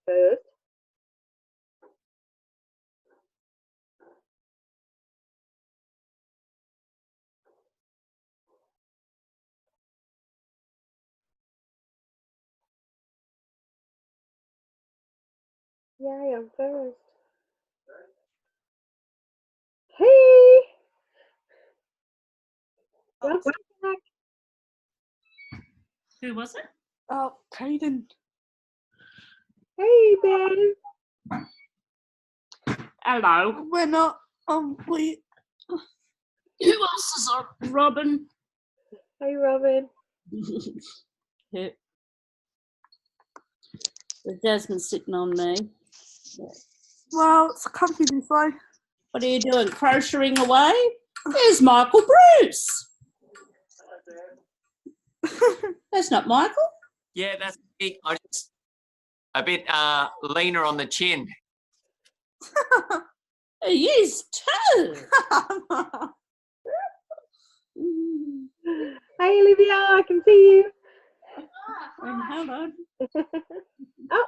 first. Yay, I'm first. Hey! Welcome back. Who was it? Oh, Caden. Hey, Ben. Hello. We're not we Who else is on? Robin. Hey, Robin. Yeah. The Jasmine's sitting on me. well, it's comfy this way. What are you doing? Crocheting away? There's Michael Bruce. That's not Michael. Yeah, that's me. I'm just a bit leaner on the chin. He is too. Hey, Olivia, I can see you. Hold on. Oh,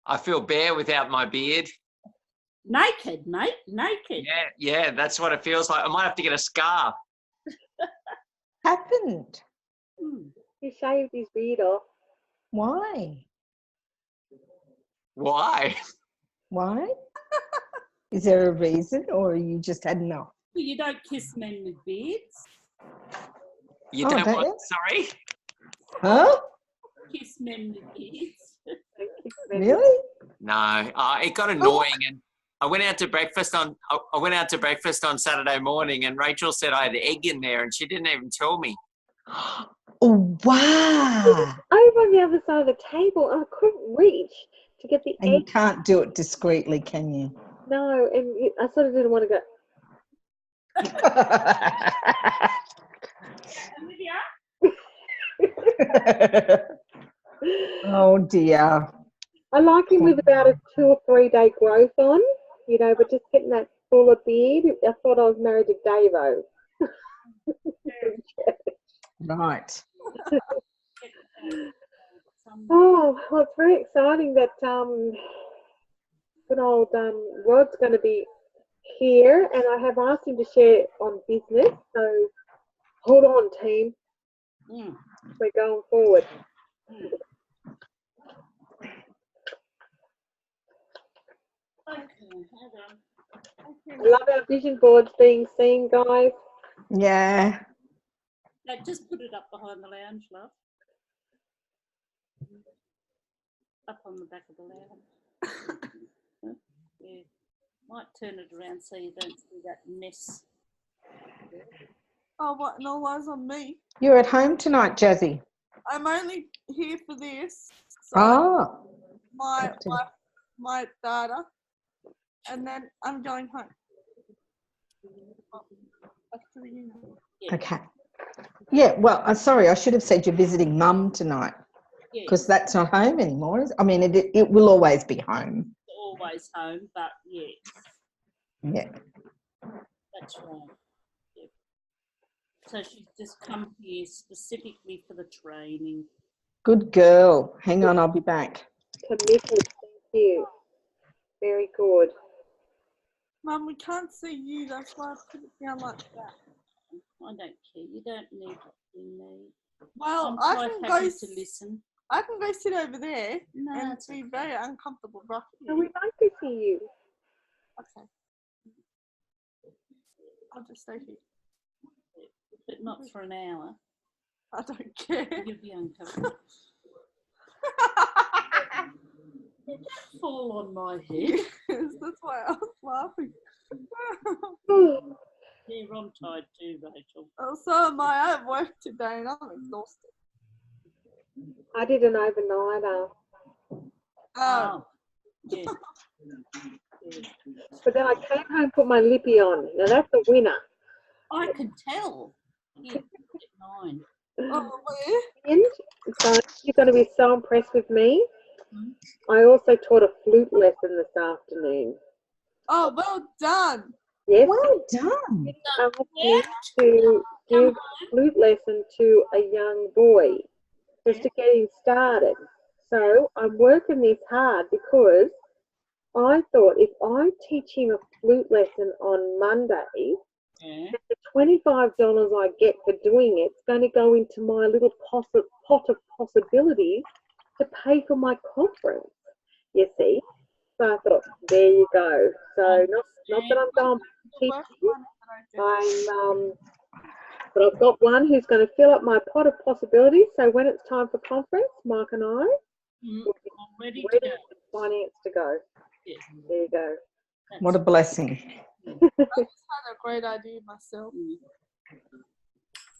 I feel bare without my beard. Naked, mate. Naked. Yeah, that's what it feels like. I might have to get a scarf. Happened? he shaved his beard off. Why? Why? Why? Is there a reason, or you just had enough? Well, you don't kiss men with beards. You Oh, don't don't want? you? Sorry. Huh? Kiss men with beards. Really? No, it got annoying, and I went out to breakfast on Saturday morning, and Rachel said I had egg in there, and she didn't even tell me. Oh, wow. Over on the other side of the table, and I couldn't reach to get the And you egg. can't do it discreetly, can you? No, and I sort of didn't want to go. Oh, dear. I like him with about a 2 or 3 day growth on, but just getting that fuller beard. I thought I was married to Davo. Right. Oh, well, it's very exciting that good old Rod's going to be here, and I have asked him to share on business. So hold on, team. We're going forward. I love our vision boards being seen, guys. Yeah. No, just put it up behind the lounge, love. Up on the back of the lounge. Yeah. Might turn it around so you don't see that mess. Oh, what? And all eyes on me. You're at home tonight, Jazzy. I'm only here for this. So Oh. my data, and then I'm going home. Back to the unit. Yeah. Okay. Yeah, well, sorry, I should have said you're visiting Mum tonight, because that's not home anymore. I mean, it will always be home. Always home, but yeah. Yeah. That's right. Yeah. So she's just come here specifically for the training. Good girl. Hang on, I'll be back. Committed. Thank you. Very good. Mum, we can't see you. That's why I put it down like that. I don't care. You don't need to see me. Well, I'm I quite can happy go. to listen. I can go sit over there No, and it's be very uncomfortable right And here. we'd like to see you. Okay. I'll just stay here. But not for an hour. I don't care. You'll be uncomfortable. You don't fall on my head. Yes, that's why I was laughing. Yeah, I'm tired too, Rachel. Oh, so am I. I have work today and I'm exhausted. I did an overnighter, Oh, yeah. Yeah. but then I came home, put my lippy on. Now that's a winner. I could tell. Yeah, at 9. Oh, yeah? And so you're going to be so impressed with me. I also taught a flute lesson this afternoon. Oh, well done. Yes, Well done. I asked me to give a flute lesson to a young boy just to get him started. So I'm working this hard because I thought if I teach him a flute lesson on Monday, the $25 I get for doing it's going to go into my little pot of possibilities to pay for my conference, you see. So I thought, there you go. So not that I'm going to teach but I've got one who's going to fill up my pot of possibilities. So when it's time for conference, Mark and I will be ready with finance to go. Yeah. There you go. What a blessing. I just had a great idea myself.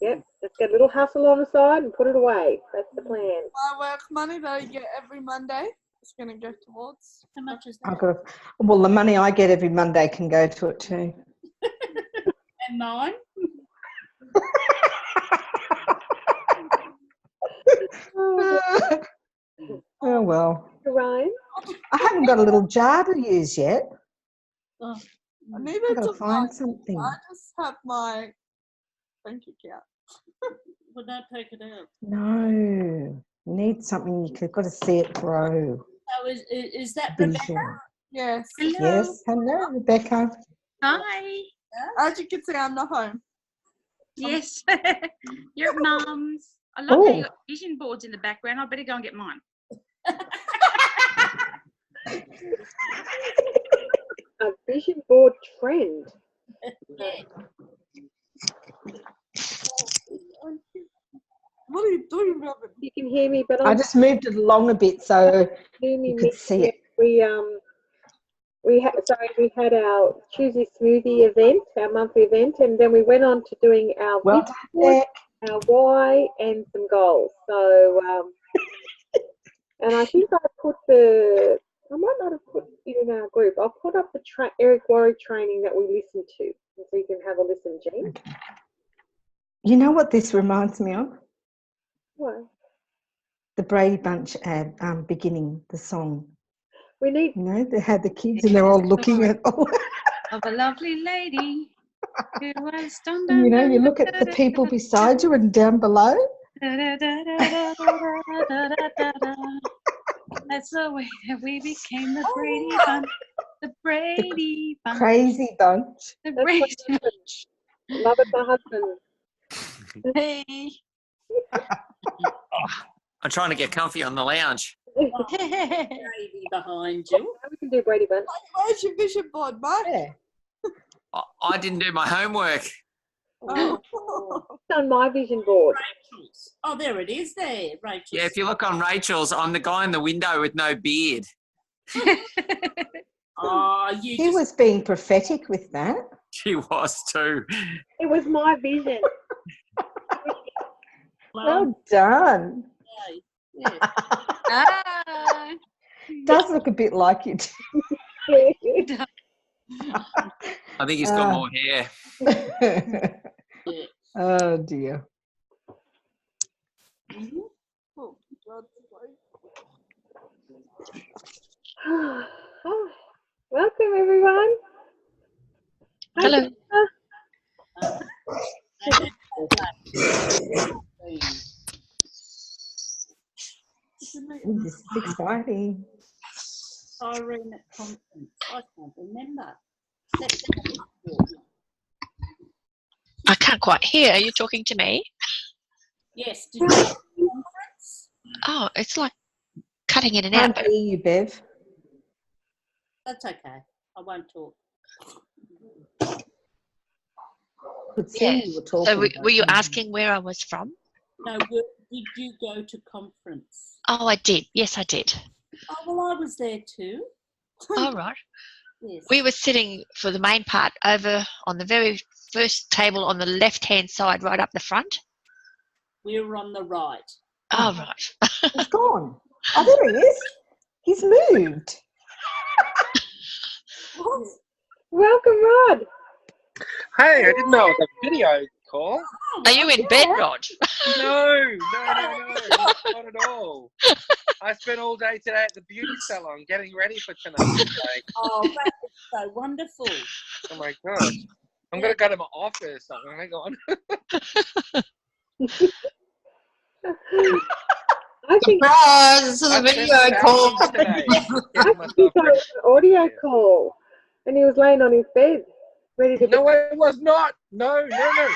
Yep, just get a little hustle on the side and put it away. That's the plan. My work money that I get every Monday is going to go towards. How much is I've that? got well, the money I get every Monday can go to it too. And mine? Oh well. Ryan? I haven't got a little jar to use yet. Oh, I needed I've got to to find something. I just have my bank account. well, don't take it out. No. You need something, you've got to see it grow. So is that Vision. Rebecca? Yes. Hello. Yes. Hello, Rebecca. Hi. As you can see, I'm not home. Yes. You're at Mum's. I love how Oh. you got vision boards in the background. I better go and get mine. A vision board trend. Yeah. What are you doing, Robin? You can hear me, but I just moved it along a bit so hear me you could see it. We had our Tuesday smoothie event, our monthly event, and then we went on to doing our Well vision done, board, Beck. our why, and some goals. So, and I think I might not have put it in our group. I'll put up the Eric Worre training that we listened to, so you can have a listen, Jean. Okay. You know what this reminds me of? What? The Brady Bunch ad, beginning the song. We need. You know, they had the kids and they're all looking at all. Of a lovely lady who was done. And, you know, you look at the people beside you and down below. That's the way that we became the Brady Bunch. The Brady Bunch. Crazy bunch. The That's Brady what Bunch. Love it, my husband. Hey. I'm trying to get comfy on the lounge. Gravy behind you. We can do Brady Bunch. Where's your vision board, Mark? Yeah. I didn't do my homework. Oh. It's on my vision board. Rachel's. Oh, there it is there, Rachel's. Yeah, if you look on Rachel's, I'm the guy in the window with no beard. Oh, you He just... was being prophetic with that. She was too. It was my vision. Well done. Yeah. Ah. Does look a bit like you. I think he's got more hair. Yeah. Oh dear. Mhm. Oh, God. Welcome, everyone. Hello. This is exciting. Siren at conference. I can't remember. I can't quite hear. Are you talking to me? Yes. Did you go to the conference? Oh, it's like cutting in and out. Can't hear you, Bev. That's okay. I won't talk. Could see Yes. you were talking. So were you asking where I was from? No, did you go to conference? Oh, I did. Yes, I did. Oh, well, I was there too. All right. Yes. We were sitting for the main part over on the very first table on the left-hand side, right up the front. We were on the right. Oh, right. He's gone. Oh, there he is. He's moved. Welcome, Rod. Hey, I didn't know it was a video call. Are you in bed, Rod? No, not at all. I spent all day today at the beauty salon getting ready for tonight. Like, Oh, that is so wonderful. oh my gosh. I'm going to go to my office. Hang on. I think Surprise! This is a I spent video call. thousands today I getting think myself it ready. was an audio call, and he was laying on his bed, ready to. No, it was not. No. No, Oh,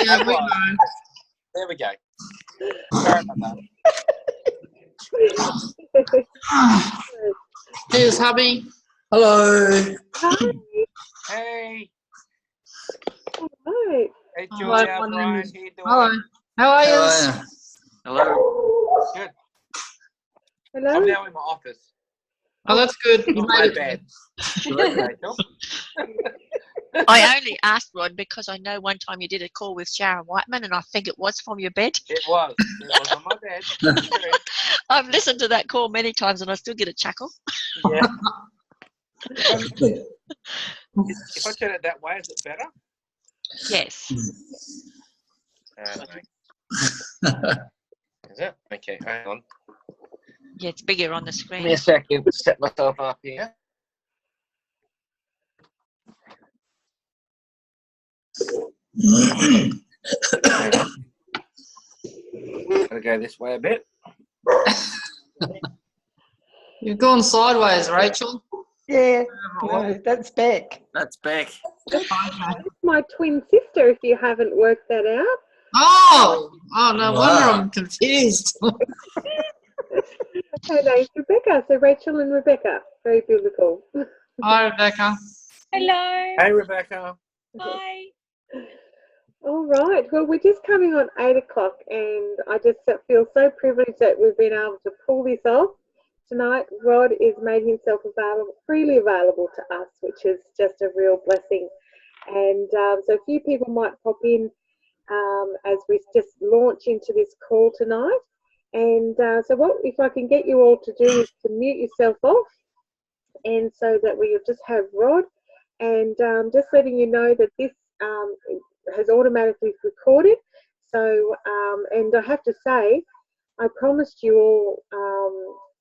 yeah, it we was. know. There we go. Sorry about Here's hubby. Hello. Hi. that. Hey, Right. hey, Hello, Julia, my name Brian, is- how you doing? Hello. How are you? Hello. Good. Hello. I'm now in my office. Oh, that's good. You Not my made it. bed. Good, Rachel. I only asked Rod because I know one time you did a call with Sharon Whiteman, and I think it was from your bed. It was. It was on my bed. That's true. I've listened to that call many times, and I still get a chuckle. Yeah. If I turn it that way, is it better? Yes. I don't know. Is it? Okay, hang on. Yeah, it's bigger on the Give me a screen. second to set myself up here. Hang on. Gotta go this way a bit. You've gone sideways, Rachel. Yeah. No, that's Beck. That's Beck. That's my twin sister. If you haven't worked that out. Oh, no wonder I'm confused. Her name's Rebecca. So Rachel and Rebecca. Very biblical. Hi, Rebecca. Hello. Hey, Rebecca. Hi. All right. Well, we're just coming on 8 o'clock, and I just feel so privileged that we've been able to pull this off tonight. Rod has made himself freely available to us, which is just a real blessing. And so a few people might pop in as we just launch into this call tonight. And so what if I can get you all to do is to mute yourself off, and so that we'll just have Rod, and just letting you know that this has automatically recorded. So, and I have to say, I promised you all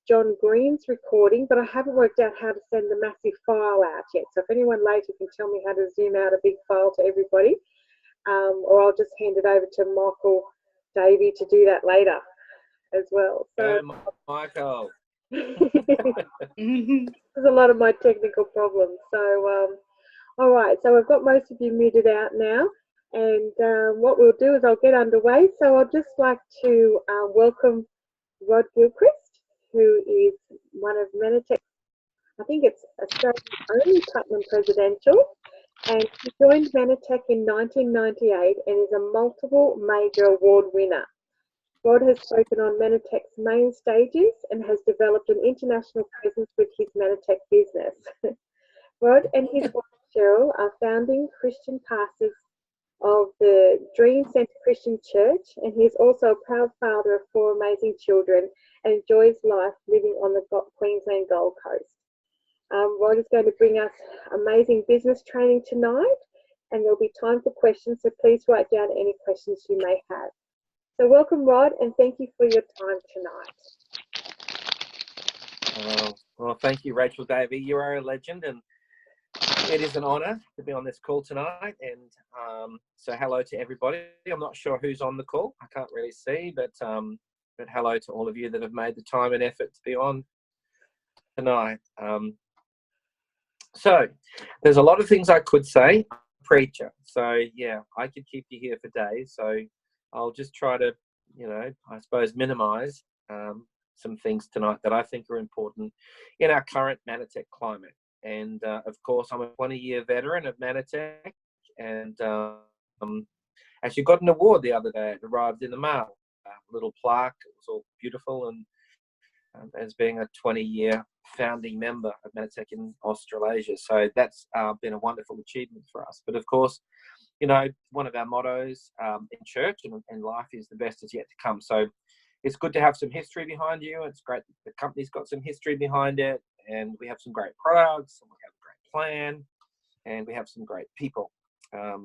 John Green's recording, but I haven't worked out how to send the massive file out yet. So if anyone later can tell me how to zoom out a big file to everybody, or I'll just hand it over to Michael Davey to do that later as well. So Michael. there's a lot of my technical problems. So, all right, so I've got most of you muted out now, and what we'll do is I'll get underway. So I'd just like to welcome Rod Gilchrist, who is one of Mannatech, I think it's Australia's only Platinum Presidential, and he joined Mannatech in 1998 and is a multiple major award winner. Rod has spoken on Mannatech's main stages and has developed an international presence with his Mannatech business. Rod and his wife Cheryl are founding Christian pastors of the Dream Centre Christian Church, and he is also a proud father of 4 amazing children and enjoys life living on the Queensland Gold Coast. Rod is going to bring us amazing business training tonight, and there'll be time for questions, so please write down any questions you may have. So welcome, Rod, and thank you for your time tonight. Well, thank you, Rachel Davey. You are a legend, and it is an honour to be on this call tonight. And so hello to everybody. I'm not sure who's on the call. I can't really see, but hello to all of you that have made the time and effort to be on tonight. So there's a lot of things I could say. I'm a preacher, so yeah, I could keep you here for days. So I'll just try to, I suppose, minimise some things tonight that I think are important in our current Mannatech climate. And of course, I'm a 20-year veteran of Mannatech, and actually got an award the other day. It arrived in the mail, a little plaque. It was all beautiful, and as being a 20-year founding member of Mannatech in Australasia. So that's been a wonderful achievement for us. But of course, one of our mottos in church and life is the best is yet to come. So it's good to have some history behind you. It's great that the company's got some history behind it, and we have some great products, and we have a great plan, and we have some great people.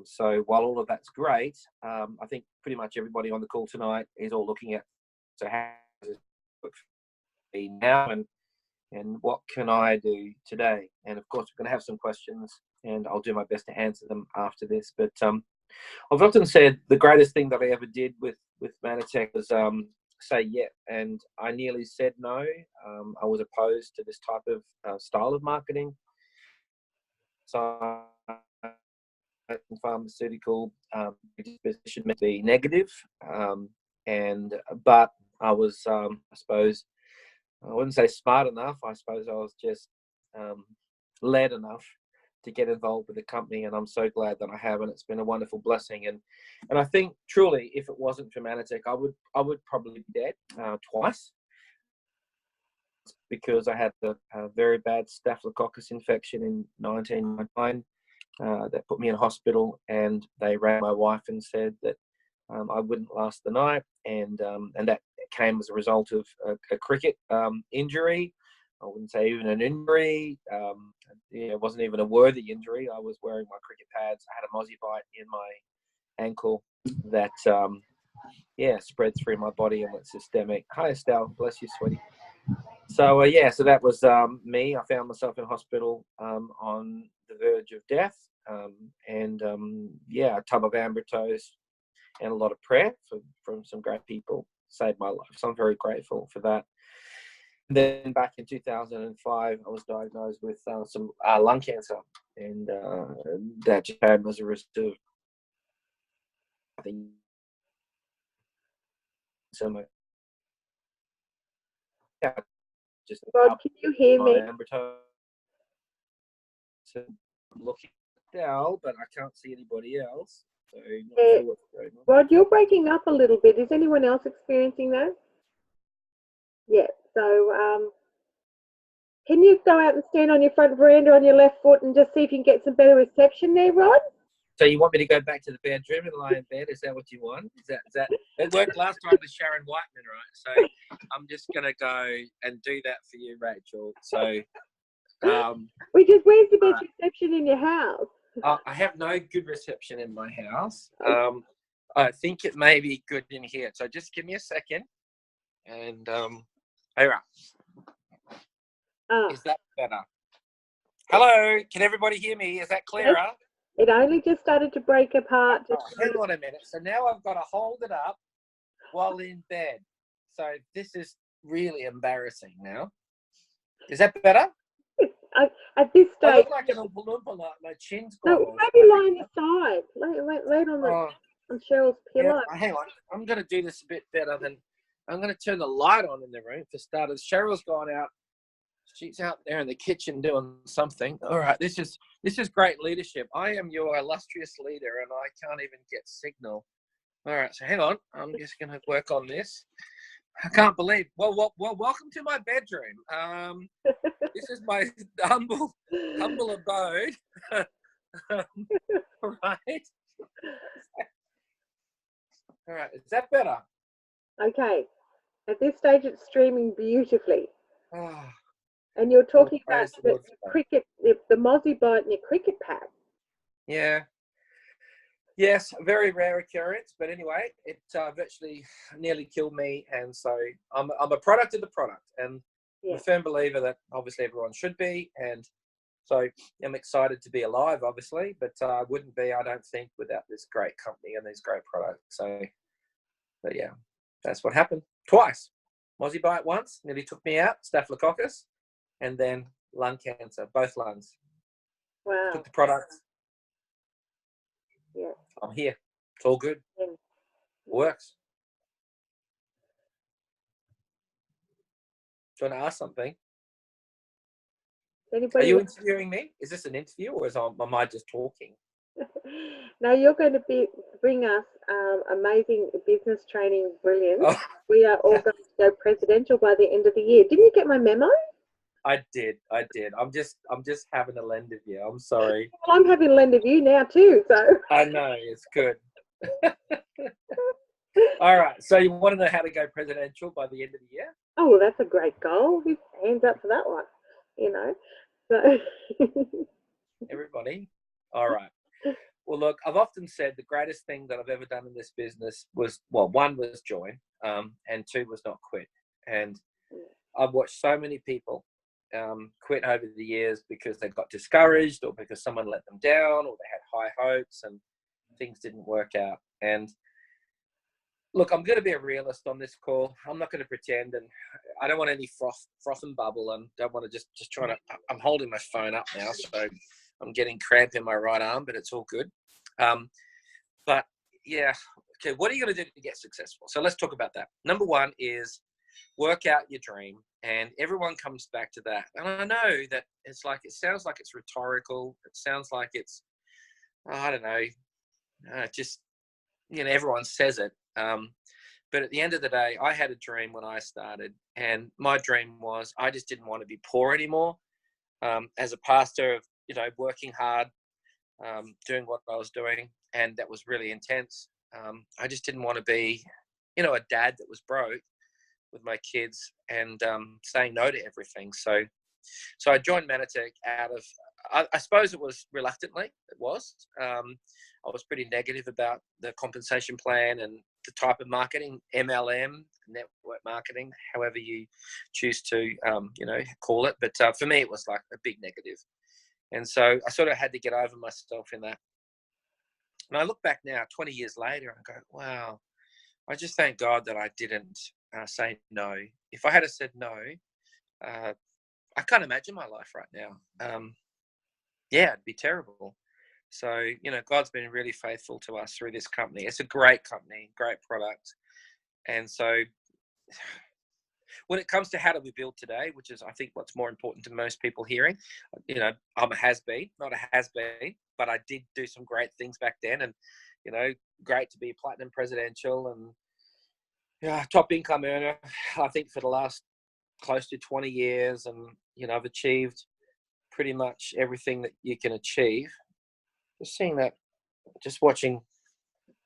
So while all of that's great, I think pretty much everybody on the call tonight is all looking at, so how does it work for me now, and what can I do today? And of course, we're going to have some questions, and I'll do my best to answer them after this. But I've often said the greatest thing that I ever did with Mannatech was say yeah, and I nearly said no. I was opposed to this type of style of marketing. So pharmaceutical position may be negative, but I was, I suppose, I wouldn't say smart enough. I suppose I was just led enough to get involved with the company, and I'm so glad that I have, and it's been a wonderful blessing. And I think truly, if it wasn't for Mannatech, I would probably be dead twice, because I had a very bad staphylococcus infection in 1999 that put me in hospital, and they rang my wife and said that I wouldn't last the night, and that came as a result of a cricket injury. I wouldn't say even an injury. It wasn't even a worthy injury. I was wearing my cricket pads. I had a mozzie bite in my ankle that spread through my body and went systemic. Hi, Estelle. Bless you, sweetie. So so that was me. I found myself in hospital on the verge of death, a tub of ambrotose and a lot of prayer from some great people saved my life. So I'm very grateful for that. And then back in 2005, I was diagnosed with some lung cancer, and that just came as a result of, I think, so much. Yeah, just Rod, can you hear me? So I'm looking down, but I can't see anybody else. So not Yeah. sure what's going on. Rod, you're breaking up a little bit. Is anyone else experiencing that? Yeah. So can you go out and stand on your front veranda on your left foot and just see if you can get some better reception there, Rod? So you want me to go back to the bedroom and lie in bed? Is that what you want? Is that it worked last time with Sharon Whiteman, right? So I'm just gonna go and do that for you, Rachel. So where's the best reception in your house? I have no good reception in my house. I think it may be good in here. So just give me a second. And all right. Is that better? Hello, can everybody hear me? Is that clearer? Yes. It only just started to break apart. Hang on a minute. So now I've got to hold it up while in bed. So this is really embarrassing now. Is that better? At this stage, I look like an Oompa Loompa, like my chin's gone. No, maybe lie on the side. Lay it on Cheryl's pillow. Yeah, hang on. I'm going to do this a bit better than. I'm going to turn the light on in the room for starters. Cheryl's gone out. She's out there in the kitchen doing something. All right, this is great leadership. I am your illustrious leader, and I can't even get signal. All right, so hang on. I'm just going to work on this. I can't believe. Well, welcome to my bedroom. This is my humble abode. Right. All right, is that better? Okay. At this stage, it's streaming beautifully. Oh, and you're talking about the cricket, the mozzie bite in your cricket pad. Yeah. Yes, very rare occurrence, but anyway, it virtually nearly killed me, and so I'm a product of the product, and I'm a firm believer that obviously everyone should be, and so I'm excited to be alive, obviously, but I wouldn't be, I don't think, without this great company and these great products. So, but yeah, that's what happened twice. Mozzie bite once, nearly took me out, staphylococcus, and then lung cancer, both lungs. Wow. Took the product. Yeah. I'm here. It's all good. Yeah. Works. Do you want to ask something? Anybody Are you interviewing me? Is this an interview, or am I just talking? No, you're going to bring us amazing business training, brilliant. Oh. We are all going to go presidential by the end of the year. Didn't you get my memo? I did. I'm just having a lend of you. I'm sorry. Well, I'm having a lend of you now too. So I know, it's good. All right. So you want to know how to go presidential by the end of the year? Oh, well, that's a great goal. Hands up for that one. You know. So Everybody. All right. Well, look, I've often said the greatest thing that I've ever done in this business was, well, one was join, and two was not quit. And I've watched so many people quit over the years because they got discouraged, or because someone let them down, or they had high hopes and things didn't work out. And Look, I'm going to be a realist on this call. I'm not going to pretend, and I don't want any froth and bubble, and don't want to just try to. I'm holding my phone up now, so I'm getting cramp in my right arm, but it's all good. But yeah, okay. What are you going to do to get successful? So let's talk about that. Number one is work out your dream, and everyone comes back to that. And I know that it sounds like it's rhetorical. It sounds like it's, I don't know, just everyone says it. But at the end of the day, I had a dream when I started, and my dream was I just didn't want to be poor anymore. As a pastor of, working hard, doing what I was doing, and that was really intense. I just didn't want to be, a dad that was broke with my kids and saying no to everything. So I joined Mannatech out of, I suppose it was reluctantly. It was. I was pretty negative about the compensation plan and the type of marketing, MLM, network marketing, however you choose to, call it. But for me, it was like a big negative. And so I sort of had to get over myself in that. And I look back now, 20 years later, and go, wow, I just thank God that I didn't say no. If I had said no, I can't imagine my life right now. It'd be terrible. So, God's been really faithful to us through this company. It's a great company, great product. And so when it comes to how do we build today, which is, I think, what's more important to most people hearing, I'm a has-been, not a has-been, but I did do some great things back then. And, great to be platinum presidential and top income earner, I think, for the last close to 20 years. And, I've achieved pretty much everything that you can achieve. Just seeing that, just watching.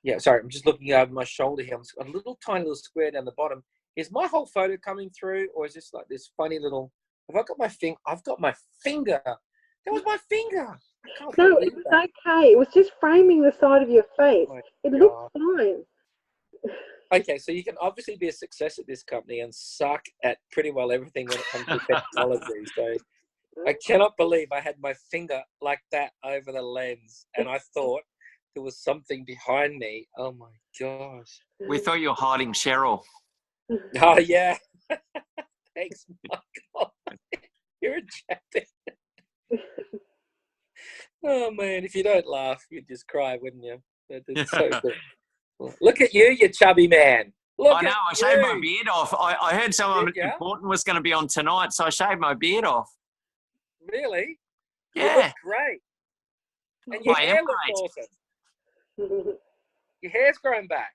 Yeah, sorry, I'm just looking over my shoulder here. I'm a little tiny little square down the bottom. Is my whole photo coming through, or is this like this funny little? Have I got my finger? I've got my finger. That was my finger. No, it was okay. It was just framing the side of your face. It looked fine. Okay, so you can obviously be a success at this company and suck at pretty well everything when it comes to technology. So I cannot believe I had my finger like that over the lens, and I thought there was something behind me. Oh my gosh. We thought you were hiding Cheryl. Oh yeah. Thanks, Michael. You're a champion. Oh man, if you don't laugh, you'd just cry, wouldn't you? It's so good. Look at you, you chubby man. Look, I know, I shaved my beard off. I heard someone important was going to be on tonight, so I shaved my beard off. Really? Yeah. You look great. And your hair looks awesome. Your hair's grown back.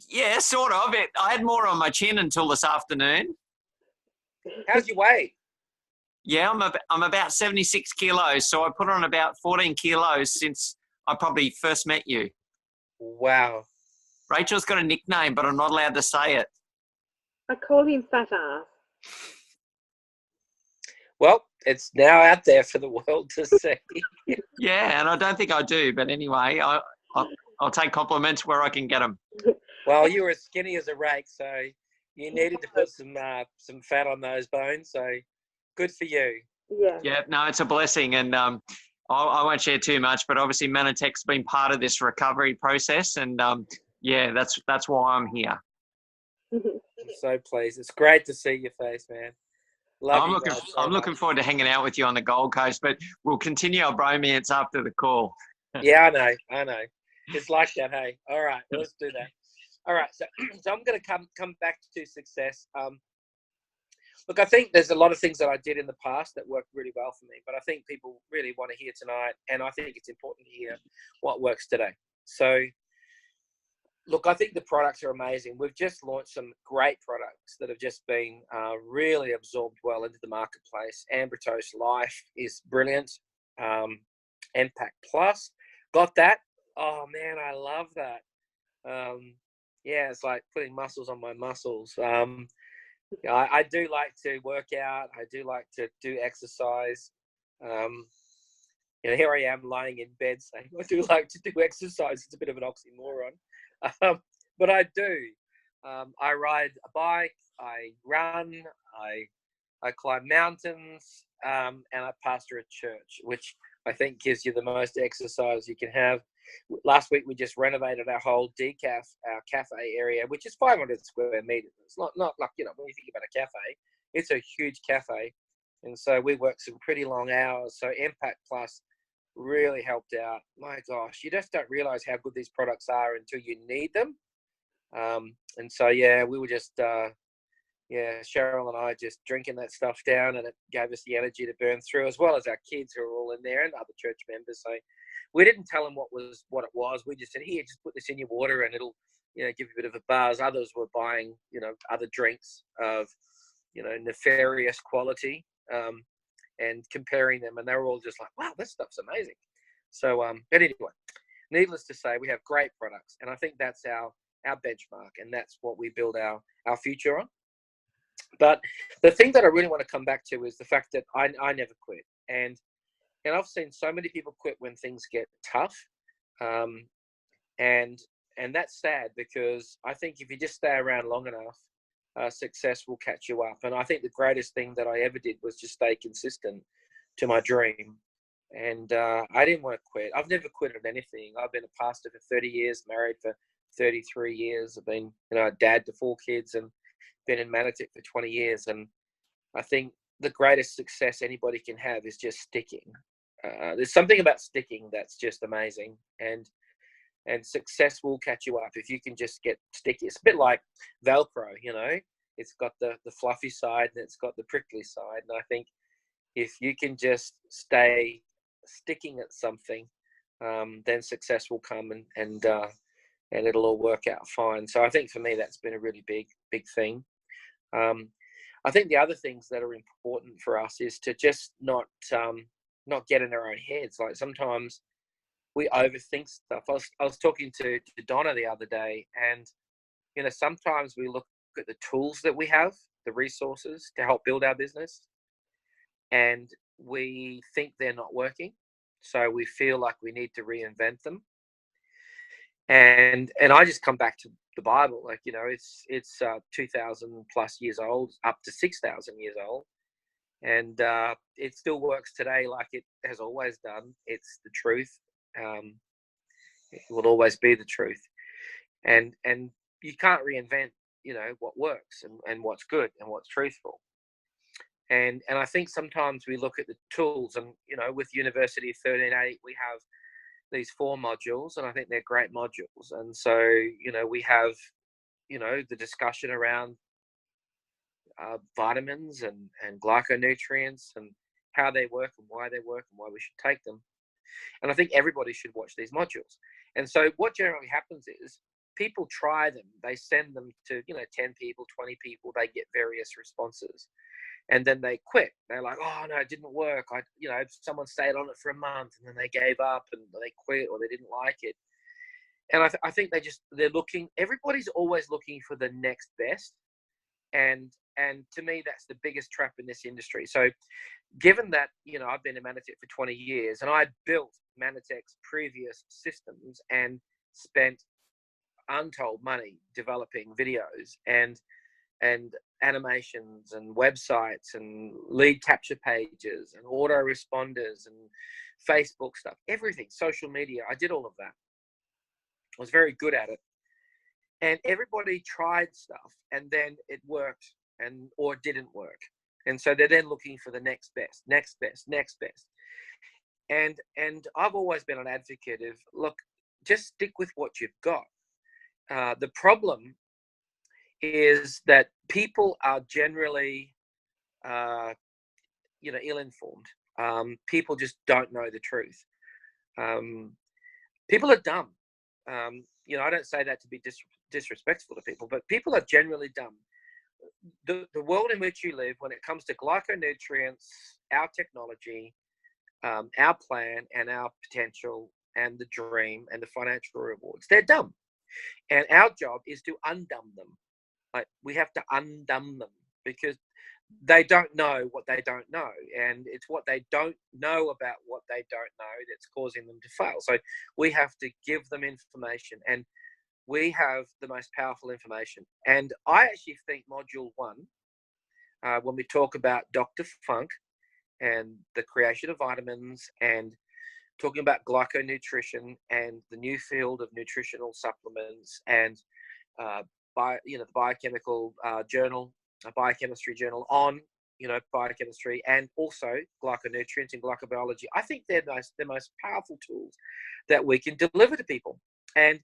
Yeah, sort of. I had more on my chin until this afternoon. How's your weight? Yeah, I'm about 76 kilos, so I put on about 14 kilos since I probably first met you. Wow. Rachel's got a nickname, but I'm not allowed to say it. I call him Fat Ass. Well, it's now out there for the world to see. Yeah, and I don't think I do, but anyway, I'll take compliments where I can get them. Well, you were as skinny as a rake, so you needed to put some fat on those bones. So good for you. Yeah. Yeah, no, it's a blessing, and I won't share too much, but obviously Mannatech's been part of this recovery process, and yeah, that's why I'm here. I'm so pleased. It's great to see your face, man. I'm looking forward to hanging out with you on the Gold Coast, but we'll continue our bromance after the call. Yeah, I know. It's like that, hey. All right, let's do that. All right, so I'm going to come back to success. Look, I think there's a lot of things that I did in the past that worked really well for me, but I think people really want to hear tonight, and I think it's important to hear what works today. So, look, I think the products are amazing. We've just launched some great products that have just been really absorbed well into the marketplace. Ambritose Life is brilliant. Impact Plus, got that. Oh man, I love that. Yeah, it's like putting muscles on my muscles. I do like to work out. I do like to do exercise. Here I am lying in bed saying I do like to do exercise. It's a bit of an oxymoron, but I do. I ride a bike. I run. I climb mountains, and I pastor a church, which I think gives you the most exercise you can have. Last week we just renovated our whole decaf, our cafe area, which is 500 square meters. It's not like, you know, when you think about a cafe, it's a huge cafe. And so we worked some pretty long hours. So Impact Plus really helped out. My gosh, you just don't realize how good these products are until you need them. And so, yeah, we were just, Cheryl and I just drinking that stuff down, and it gave us the energy to burn through, as well as our kids who are all in there and other church members. So we didn't tell them what it was. We just said, here, just put this in your water and it'll, you know, give you a bit of a buzz. Others were buying, you know, other drinks of, you know, nefarious quality, and comparing them, and they were all just like, wow, this stuff's amazing. So, but anyway, needless to say, we have great products, and I think that's our benchmark, and that's what we build our future on. But the thing that I really want to come back to is the fact that I never quit, and I've seen so many people quit when things get tough, and that's sad, because I think if you just stay around long enough, success will catch you up. And I think the greatest thing that I ever did was just stay consistent to my dream. And I didn't want to quit. I've never quit at anything. I've been a pastor for 30 years, married for 33 years. I've been, you know, a dad to 4 kids, and been in Mannatech for 20 years. And I think the greatest success anybody can have is just sticking. There's something about sticking that's just amazing. And success will catch you up if you can just get sticky. It's a bit like Velcro, you know. It's got the fluffy side and it's got the prickly side. And I think if you can just stay sticking at something, then success will come, and it'll all work out fine. So I think for me that's been a really big thing. I think the other things that are important for us is to just not get in our own heads. Like sometimes we overthink stuff. I was talking to Donna the other day, and you know, sometimes we look at the tools that we have, the resources to help build our business, and we think they're not working, so we feel like we need to reinvent them. And I just come back to the Bible, like, you know, it's 2,000 plus years old, up to 6,000 years old, and it still works today like it has always done. It's the truth. It will always be the truth, and you can't reinvent, you know, what works and what's good and what's truthful. And I think sometimes we look at the tools, and you know, with University of 1380 we have these 4 modules, and I think they're great modules. And so, you know, we have, you know, the discussion around vitamins and glyconutrients and how they work and why they work and why we should take them. And I think everybody should watch these modules. And so what generally happens is people try them, they send them to, you know, 10 people, 20 people, they get various responses. And then they quit. They're like, oh no, it didn't work. You know, someone stayed on it for a month and then they gave up and they quit, or they didn't like it. And I think they're looking, everybody's always looking for the next best. And to me, that's the biggest trap in this industry. So given that, you know, I've been in Mannatech for 20 years, and I built Mannatech's previous systems and spent untold money developing videos and animations and websites and lead capture pages and autoresponders and Facebook stuff, everything, social media. I did all of that. I was very good at it. And everybody tried stuff, and then it worked or it didn't work. And so they're then looking for the next best. And I've always been an advocate of, look, just stick with what you've got. The problem is that people are generally, you know, ill-informed. People just don't know the truth. People are dumb. You know, I don't say that to be disrespectful to people, but people are generally dumb. The world in which you live, when it comes to glyconutrients, our technology, our plan and our potential and the dream and the financial rewards, they're dumb. And our job is to undumb them. Like, we have to undumb them, because they don't know what they don't know, and it's what they don't know about what they don't know that's causing them to fail. So we have to give them information, and we have the most powerful information. And I actually think module 1, when we talk about Dr. Funk and the creation of vitamins and talking about glyconutrition and the new field of nutritional supplements and the biochemical journal, a biochemistry journal on biochemistry and also glyconutrients and glycobiology. I think they're the most powerful tools that we can deliver to people. And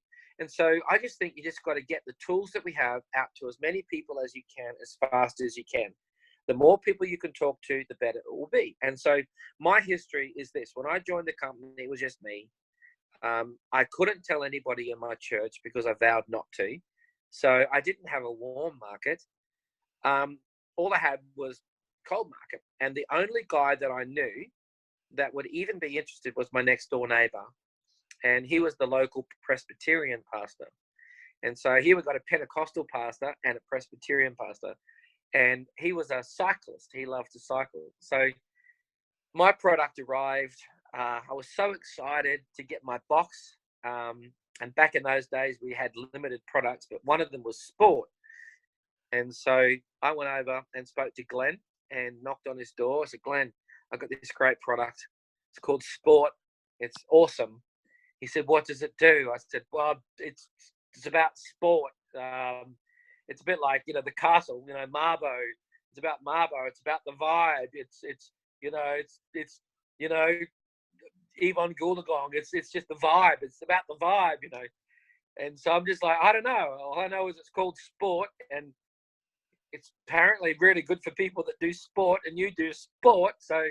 so I just think you just got to get the tools that we have out to as many people as you can, as fast as you can. The more people you can talk to, the better it will be. And so my history is this. When I joined the company, it was just me. I couldn't tell anybody in my church because I vowed not to. So I didn't have a warm market. All I had was cold market. And the only guy that I knew that would even be interested was my next door neighbor. And he was the local Presbyterian pastor. And so here we've got a Pentecostal pastor and a Presbyterian pastor. And he was a cyclist. He loved to cycle. So my product arrived. I was so excited to get my box. And back in those days, we had limited products, but one of them was sport. And so I went over and spoke to Glenn and knocked on his door. I said, Glenn, I've got this great product. It's called Sport. It's awesome. He said, what does it do? I said, well, it's about sport. It's a bit like, the castle, Marbo. It's about Marbo. It's about the vibe. It's Yvonne Goolagong. It's just the vibe. It's about the vibe, And so I'm just like, I don't know. All I know is it's called Sport, and it's apparently really good for people that do sport, and you do sport. So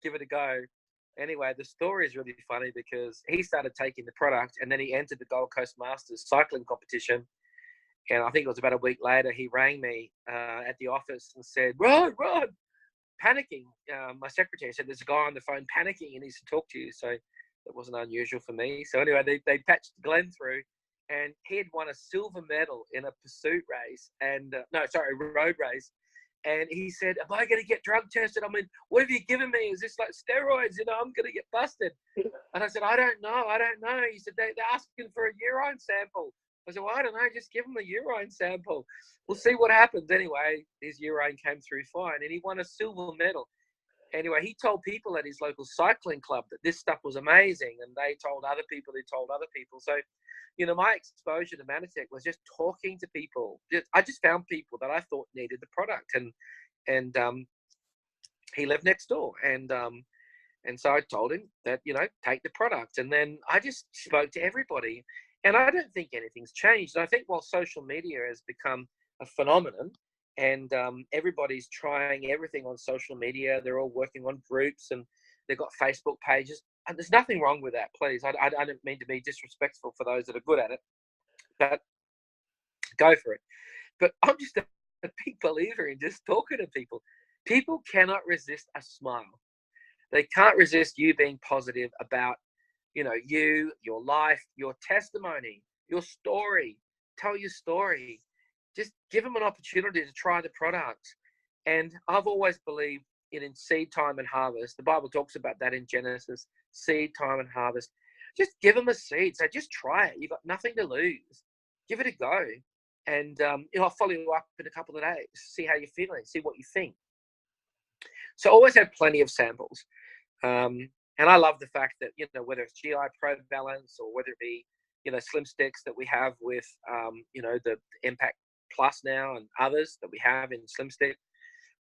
give it a go. Anyway, the story is really funny because he started taking the product and then he entered the Gold Coast Masters cycling competition. And I think it was about a week later, he rang me at the office and said, Rod, panicking. My secretary said, there's a guy on the phone panicking and he needs to talk to you. So that wasn't unusual for me. So anyway, they patched Glenn through and he had won a silver medal in a pursuit race a road race. And he said, am I going to get drug tested? I mean, what have you given me? Is this like steroids? I'm going to get busted. And I said, I don't know. He said, they're asking for a urine sample. I said, well, I don't know. Just give him a urine sample. We'll see what happens. Anyway, his urine came through fine and he won a silver medal. Anyway, he told people at his local cycling club that this stuff was amazing. And they told other people who told other people. So, my exposure to Mannatech was just talking to people. I just found people that I thought needed the product. And he lived next door. And so I told him that, take the product. And then I just spoke to everybody. And I don't think anything's changed. I think while social media has become a phenomenon and everybody's trying everything on social media, they're all working on groups and they've got Facebook pages. And there's nothing wrong with that, please. I don't mean to be disrespectful for those that are good at it, but go for it. But I'm just a big believer in just talking to people. People cannot resist a smile. They can't resist you being positive about you, your life, your testimony, your story. Tell your story. Just give them an opportunity to try the product. And I've always believed in seed time and harvest. The Bible talks about that in Genesis, seed time and harvest. Just give them a seed. So just try it. You've got nothing to lose. Give it a go. And I'll follow you up in a couple of days. See how you're feeling. See what you think. So always have plenty of samples. And I love the fact that, whether it's GI Pro Balance or whether it be, Slim Sticks that we have with, the Impact Plus now and others that we have in Slim Stick,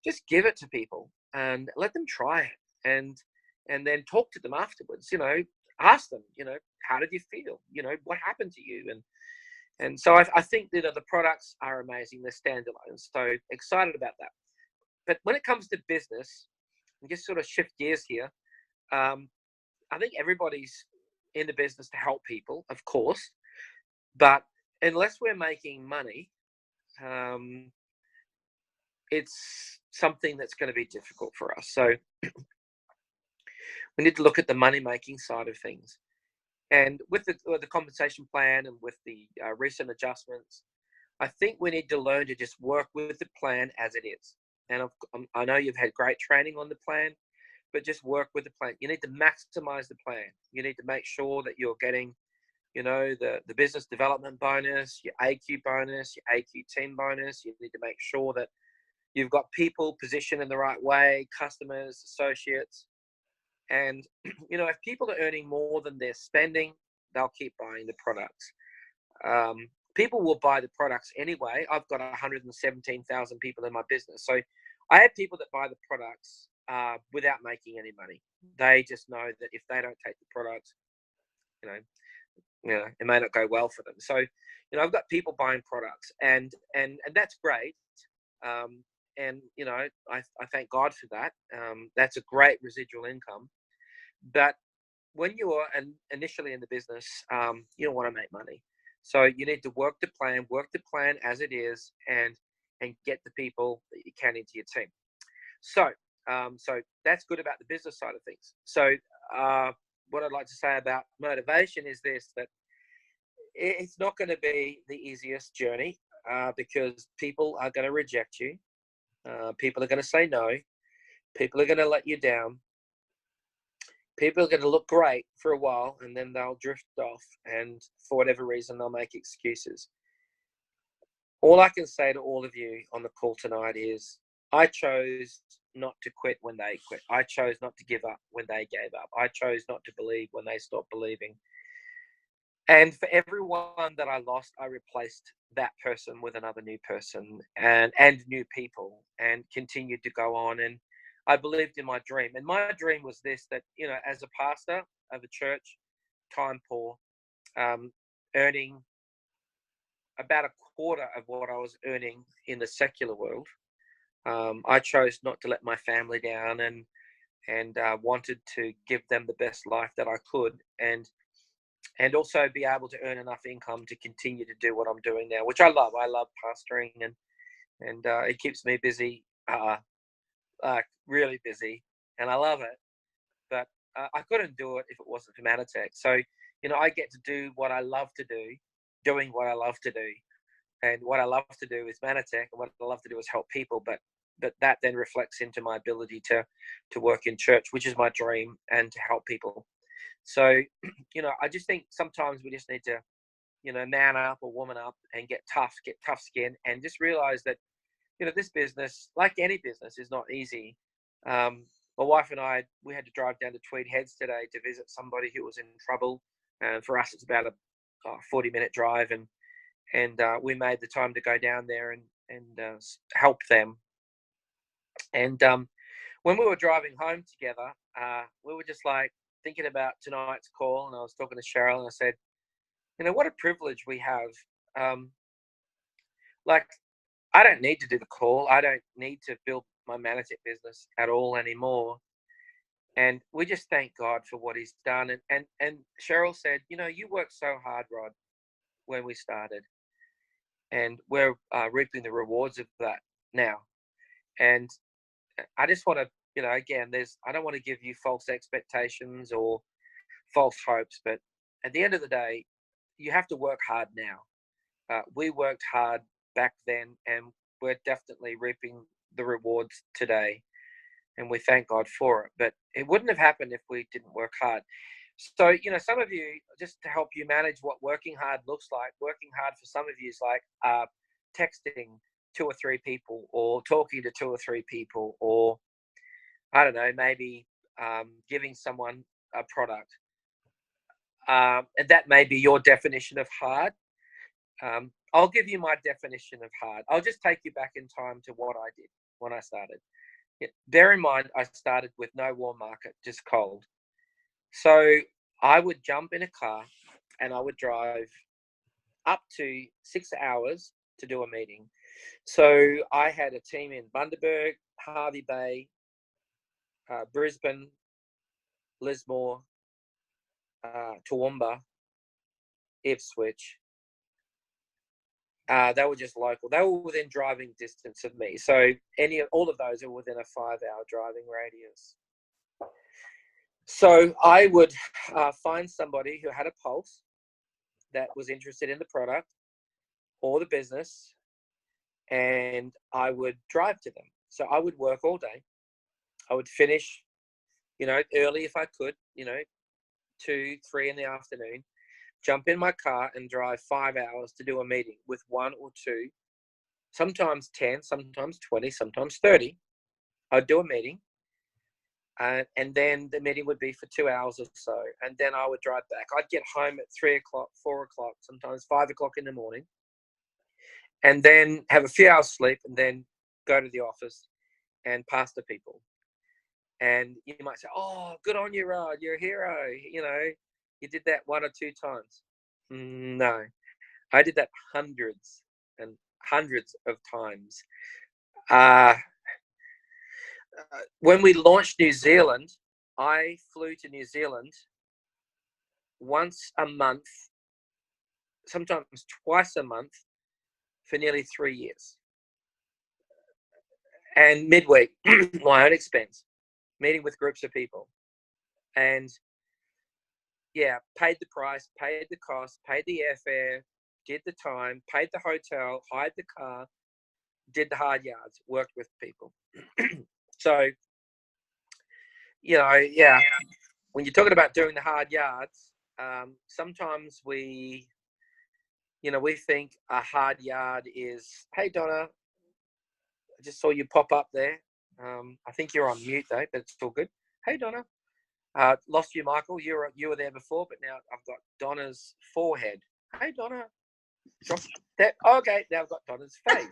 just give it to people and let them try it and then talk to them afterwards, ask them, how did you feel? What happened to you? And so I think, the products are amazing. They're standalone. So excited about that. But when it comes to business, and just sort of shift gears here, I think everybody's in the business to help people, of course, but unless we're making money, it's something that's going to be difficult for us. So we need to look at the money-making side of things. And with the compensation plan and with the recent adjustments, I think we need to learn to just work with the plan as it is. And I know you've had great training on the plan, but just work with the plan. You need to maximize the plan. You need to make sure that you're getting, the business development bonus, your AQ bonus, your AQ team bonus. You need to make sure that you've got people positioned in the right way, customers, associates. And, you know, if people are earning more than they're spending, they'll keep buying the products. People will buy the products anyway. I've got 117,000 people in my business. So I have people that buy the products without making any money. They just know that if they don't take the products, you know, it may not go well for them. So, you know, I've got people buying products, and that's great. And, you know, I thank God for that. That's a great residual income. But when you are initially in the business, you don't want to make money. So you need to work the plan as it is, and get the people that you can into your team. So, so that's good about the business side of things. So, what I'd like to say about motivation is this, that it's not going to be the easiest journey, because people are going to reject you. People are going to say no. People are going to let you down. People are going to look great for a while, and then they'll drift off, and for whatever reason, they'll make excuses. All I can say to all of you on the call tonight is, I chose not to quit when they quit. I chose not to give up when they gave up. I chose not to believe when they stopped believing. And for everyone that I lost, I replaced that person with another new person, and new people, and continued to go on. And I believed in my dream. And my dream was this, that, you know, as a pastor of a church, time poor, earning about a quarter of what I was earning in the secular world, I chose not to let my family down, and wanted to give them the best life that I could, and also be able to earn enough income to continue to do what I'm doing now, which I love. I love pastoring, and it keeps me busy, really busy, and I love it. But I couldn't do it if it wasn't for Mannatech. So, you know, I get to do what I love to do, doing what I love to do. And what I love to do is Mannatech, and what I love to do is help people. But that then reflects into my ability to work in church, which is my dream, and to help people. So, you know, I just think sometimes we just need to, you know, man up or woman up and get tough skin, and just realize that, you know, this business, like any business, is not easy. My wife and I, we had to drive down to Tweed Heads today to visit somebody who was in trouble. And for us, it's about a 40-minute drive. And we made the time to go down there and help them. And when we were driving home together, we were just like thinking about tonight's call. And I was talking to Cheryl, and I said, you know, what a privilege we have. Like, I don't need to do the call. I don't need to build my Mannatech business at all anymore. And we just thank God for what he's done. And Cheryl said, you know, you worked so hard, Rod, when we started. And we're reaping the rewards of that now. And I just want to, you know, again, I don't want to give you false expectations or false hopes, but at the end of the day, you have to work hard now. We worked hard back then, and we're definitely reaping the rewards today. And we thank God for it. But it wouldn't have happened if we didn't work hard. So, you know, some of you, just to help you manage what working hard looks like, working hard for some of you is like texting 2 or 3 people, or talking to 2 or 3 people, or, I don't know, maybe giving someone a product. And that may be your definition of hard. I'll give you my definition of hard. I'll just take you back in time to what I did when I started. Bear in mind, I started with no warm market, just cold. So I would jump in a car and I would drive up to 6 hours to do a meeting. So I had a team in Bundaberg, Hervey Bay, Brisbane, Lismore, Toowoomba, Ipswich. They were just local. They were within driving distance of me. So all of those are within a 5-hour driving radius. So I would find somebody who had a pulse, that was interested in the product or the business, and I would drive to them. So I would work all day. I would finish, you know, early if I could, you know, 2, 3 in the afternoon, jump in my car and drive 5 hours to do a meeting with 1 or 2, sometimes 10, sometimes 20, sometimes 30. I'd do a meeting. and then the meeting would be for 2 hours or so, and then I would drive back. I'd get home at 3 o'clock, 4 o'clock, sometimes 5 o'clock in the morning, and then have a few hours sleep, and then go to the office and pass to people. And you might say, "Oh, good on you, Rod, you're a hero. You know, you did that 1 or 2 times." No, I did that hundreds and hundreds of times. When we launched New Zealand, I flew to New Zealand once a month, sometimes twice a month, for nearly 3 years. And midweek, my own expense, meeting with groups of people. And yeah, paid the price, paid the cost, paid the airfare, did the time, paid the hotel, hired the car, did the hard yards, worked with people. So, you know, yeah, when you're talking about doing the hard yards, sometimes we think a hard yard is, "Hey, Donna, I just saw you pop up there. I think you're on mute though, but it's all good. Hey, Donna. Lost you, Michael. You were there before, but now I've got Donna's forehead. Hey, Donna. Drop that. Okay, now I've got Donna's face,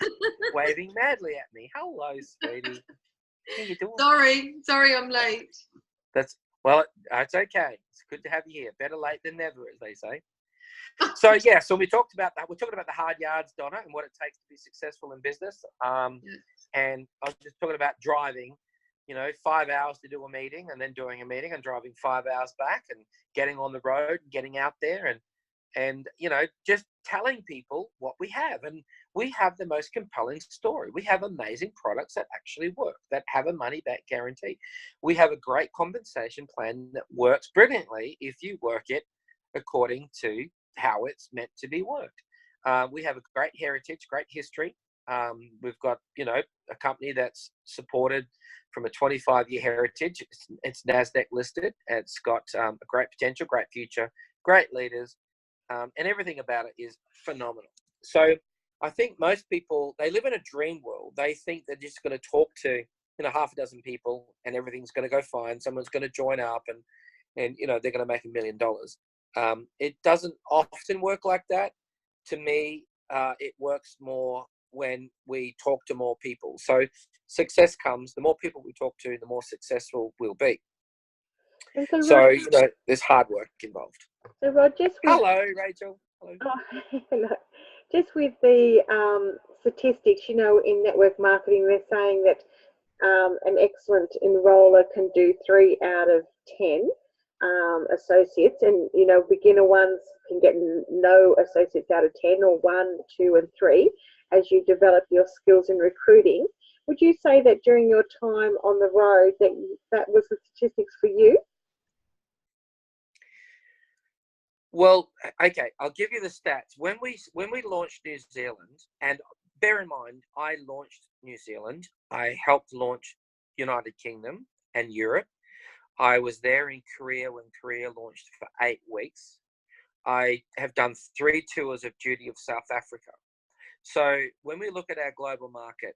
waving madly at me. Hello, sweetie. How you doing? Sorry, I'm late. It's okay. It's good to have you here. Better late than never, as they say. So yeah, so we talked about that. We're talking about the hard yards, Donna, and what it takes to be successful in business. And I was just talking about driving, 5 hours to do a meeting, and then doing a meeting and driving 5 hours back, and getting on the road, getting out there, and just telling people what we have. And we have the most compelling story. We have amazing products that actually work, that have a money back guarantee. We have a great compensation plan that works brilliantly if you work it according to how it's meant to be worked. We have a great heritage, great history. We've got, a company that's supported from a 25-year heritage. It's NASDAQ listed. It's got a great potential, great future, great leaders, and everything about it is phenomenal. So I think most people, they live in a dream world. They think they're just going to talk to, half a dozen people and everything's going to go fine. Someone's going to join up and they're going to make $1 million. It doesn't often work like that. To me, it works more when we talk to more people. So success comes, the more people we talk to, the more successful we'll be. So, there's hard work involved. So Rod, hello, Rachel. Hello. Oh, hello. Just with the statistics, in network marketing, they're saying that an excellent enroller can do 3 out of 10 associates, and beginner ones can get no associates out of 10, or 1, 2, and 3 as you develop your skills in recruiting. Would you say that during your time on the road that was the statistics for you? Well, okay, I'll give you the stats. When we launched New Zealand, and bear in mind, I launched New Zealand. I helped launch United Kingdom and Europe. I was there in Korea when Korea launched for 8 weeks. I have done 3 tours of duty of South Africa. So when we look at our global market,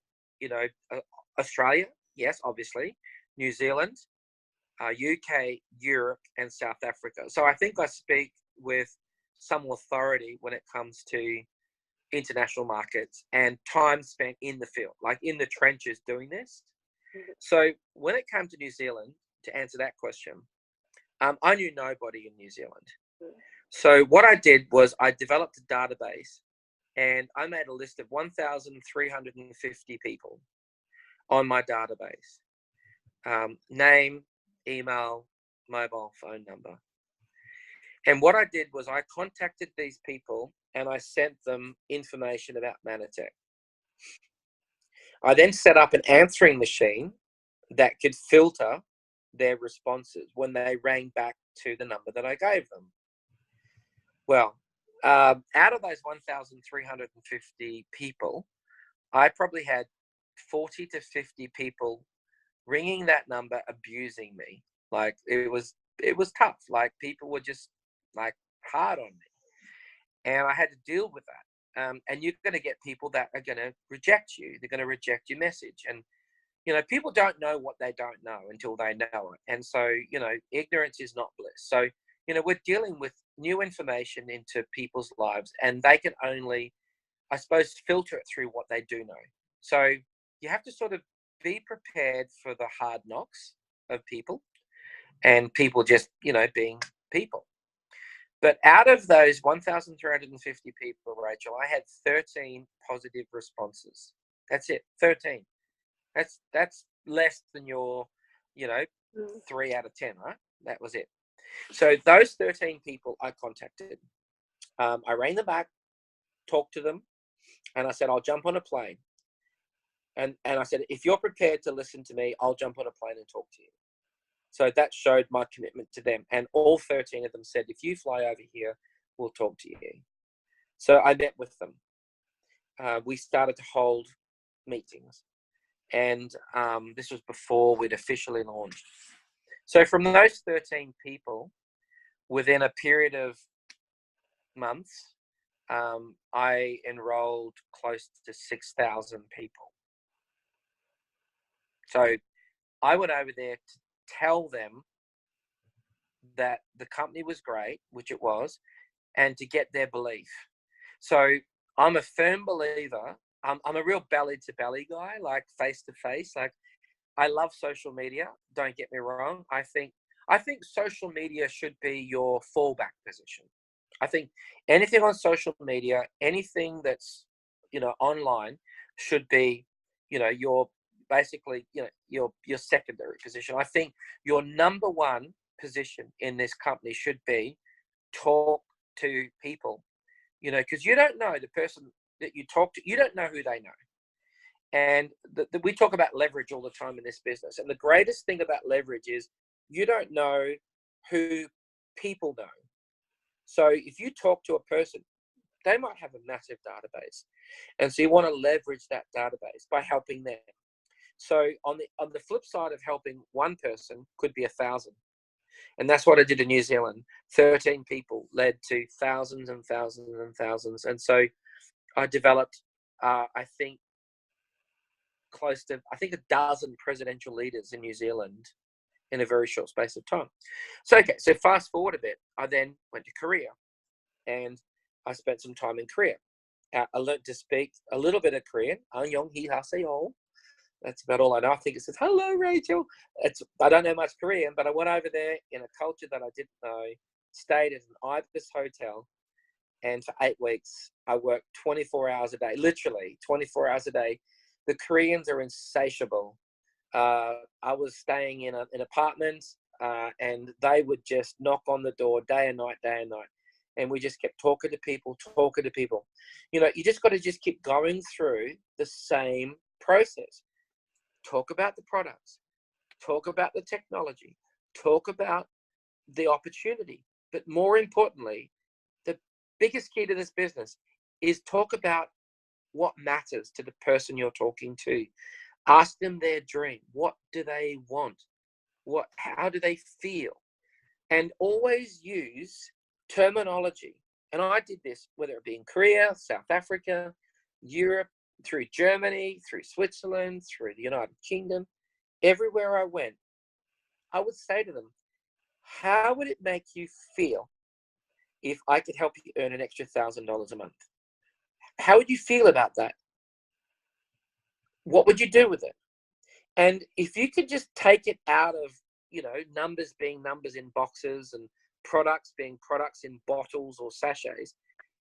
Australia, yes, obviously, New Zealand, UK, Europe, and South Africa. So I think I speak with some authority when it comes to international markets and time spent in the field, like in the trenches doing this. So when it came to New Zealand, to answer that question, I knew nobody in New Zealand. So what I did was I developed a database, and I made a list of 1,350 people on my database. Name, email, mobile phone number. And what I did was I contacted these people and I sent them information about Mannatech. I then set up an answering machine that could filter their responses when they rang back to the number that I gave them. Well, out of those 1,350 people, I probably had 40 to 50 people ringing that number, abusing me. Like it was tough. Like people were just like hard on me, and I had to deal with that. And you're going to get people that are going to reject you. They're going to reject your message. And you know, people don't know what they don't know until they know it. And so, you know, ignorance is not bliss. So, you know, we're dealing with new information into people's lives, and they can only, I suppose, filter it through what they do know. So you have to sort of be prepared for the hard knocks of people, and people just, you know, being people. But out of those 1,350 people, Rachel, I had 13 positive responses. That's it, 13. That's less than your, you know, 3 out of 10, right? That was it. So those 13 people I contacted. I rang them back, talked to them, and I said, I'll jump on a plane. And I said, if you're prepared to listen to me, I'll jump on a plane and talk to you. So that showed my commitment to them. And all 13 of them said, if you fly over here, we'll talk to you. So I met with them. We started to hold meetings. And this was before we'd officially launched. So from those 13 people, within a period of months, I enrolled close to 6,000 people. So I went over there to tell them that the company was great, which it was, and to get their belief. So I'm a firm believer. I'm a real belly to belly guy, like face to face. Like, I love social media. Don't get me wrong. I think social media should be your fallback position. I think anything on social media, anything that's, you know, online, should be, you know, your basically, you know, your secondary position. I think your number one position in this company should be talk to people, you know, because you don't know the person that you talk to, you don't know who they know. And we talk about leverage all the time in this business. And the greatest thing about leverage is you don't know who people know. So if you talk to a person, they might have a massive database. And so you want to leverage that database by helping them. So on the flip side of helping one person could be 1,000. And that's what I did in New Zealand. 13 people led to thousands and thousands and thousands. And so I developed, I think, close to, a dozen presidential leaders in New Zealand in a very short space of time. So, okay, so fast forward a bit. I then went to Korea, and I spent some time in Korea. I learned to speak a little bit of Korean. Annyeonghaseyo. That's about all I know. I think it says, hello, Rachel. I don't know much Korean, but I went over there in a culture that I didn't know, stayed at an Ibis hotel, and for 8 weeks, I worked 24 hours a day, literally 24 hours a day. The Koreans are insatiable. I was staying in an apartment, and they would just knock on the door day and night. And we just kept talking to people. You know, you just got to just keep going through the same process. Talk about the products, talk about the technology, talk about the opportunity. But more importantly, the biggest key to this business is talk about what matters to the person you're talking to. Ask them their dream. What do they want? How do they feel? And always use terminology. And I did this, whether it be in Korea, South Africa, Europe, through Germany, through Switzerland, through the United Kingdom. Everywhere I went, I would say to them, how would it make you feel if I could help you earn an extra $1,000 a month? How would you feel about that? What would you do with it? And if you could just take it out of, you know, numbers being numbers in boxes and products being products in bottles or sachets,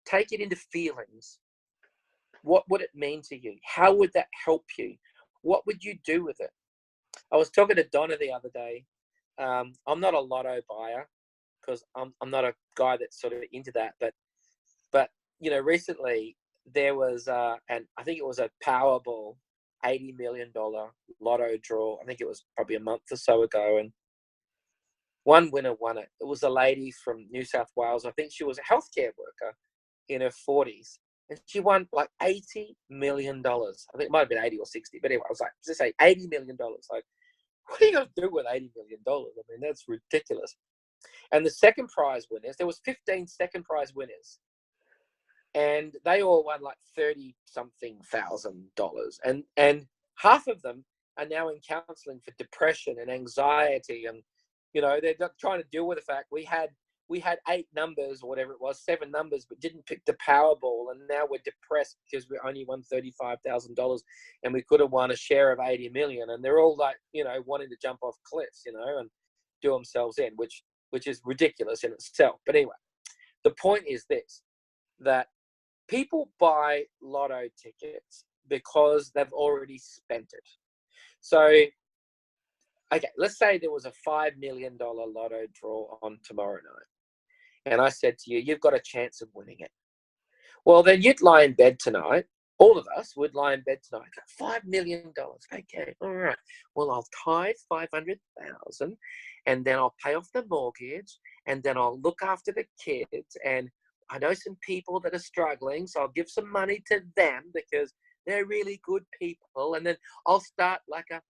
take it into feelings. What would it mean to you? How would that help you? What would you do with it? I was talking to Donna the other day. I'm not a lotto buyer because I'm not a guy that's sort of into that. But you know, recently there was, and I think it was a Powerball $80 million lotto draw. I think it was probably a month or so ago, and one winner won it. It was a lady from New South Wales. I think she was a healthcare worker in her 40s. And she won like $80 million. I think it might have been 80 or 60. But anyway, I was like, just say $80 million. Like, what are you going to do with $80 million? I mean, that's ridiculous. And the second prize winners, there was 15 second prize winners. And they all won like $30-something thousand. And half of them are now in counselling for depression and anxiety, and you know, they're trying to deal with the fact we had 8 numbers or whatever it was, 7 numbers, but didn't pick the Powerball, and now we're depressed because we only won $35,000 and we could have won a share of 80 million, and they're all like, you know, wanting to jump off cliffs, you know, and do themselves in, which is ridiculous in itself. But anyway, the point is this, that people buy lotto tickets because they've already spent it. So, okay, let's say there was a $5 million lotto draw on tomorrow night, and I said to you, you've got a chance of winning it. Well, then you'd lie in bed tonight. All of us would lie in bed tonight. $5 million. Okay, all right. Well, I'll tithe 500,000, and then I'll pay off the mortgage, and then I'll look after the kids. And I know some people that are struggling, so I'll give some money to them because they're really good people. And then I'll start like a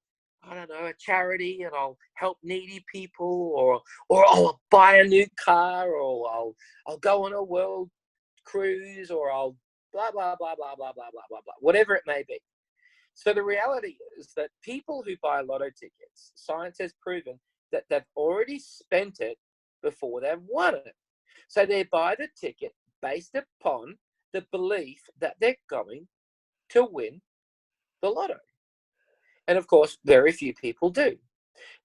charity, and I'll help needy people, or I'll buy a new car, or I'll go on a world cruise, or I'll blah, blah, blah, blah, blah, blah, blah, blah, blah, whatever it may be. So the reality is that people who buy lotto tickets, science has proven that they've already spent it before they've won it. So they buy the ticket based upon the belief that they're going to win the lotto. And of course, very few people do.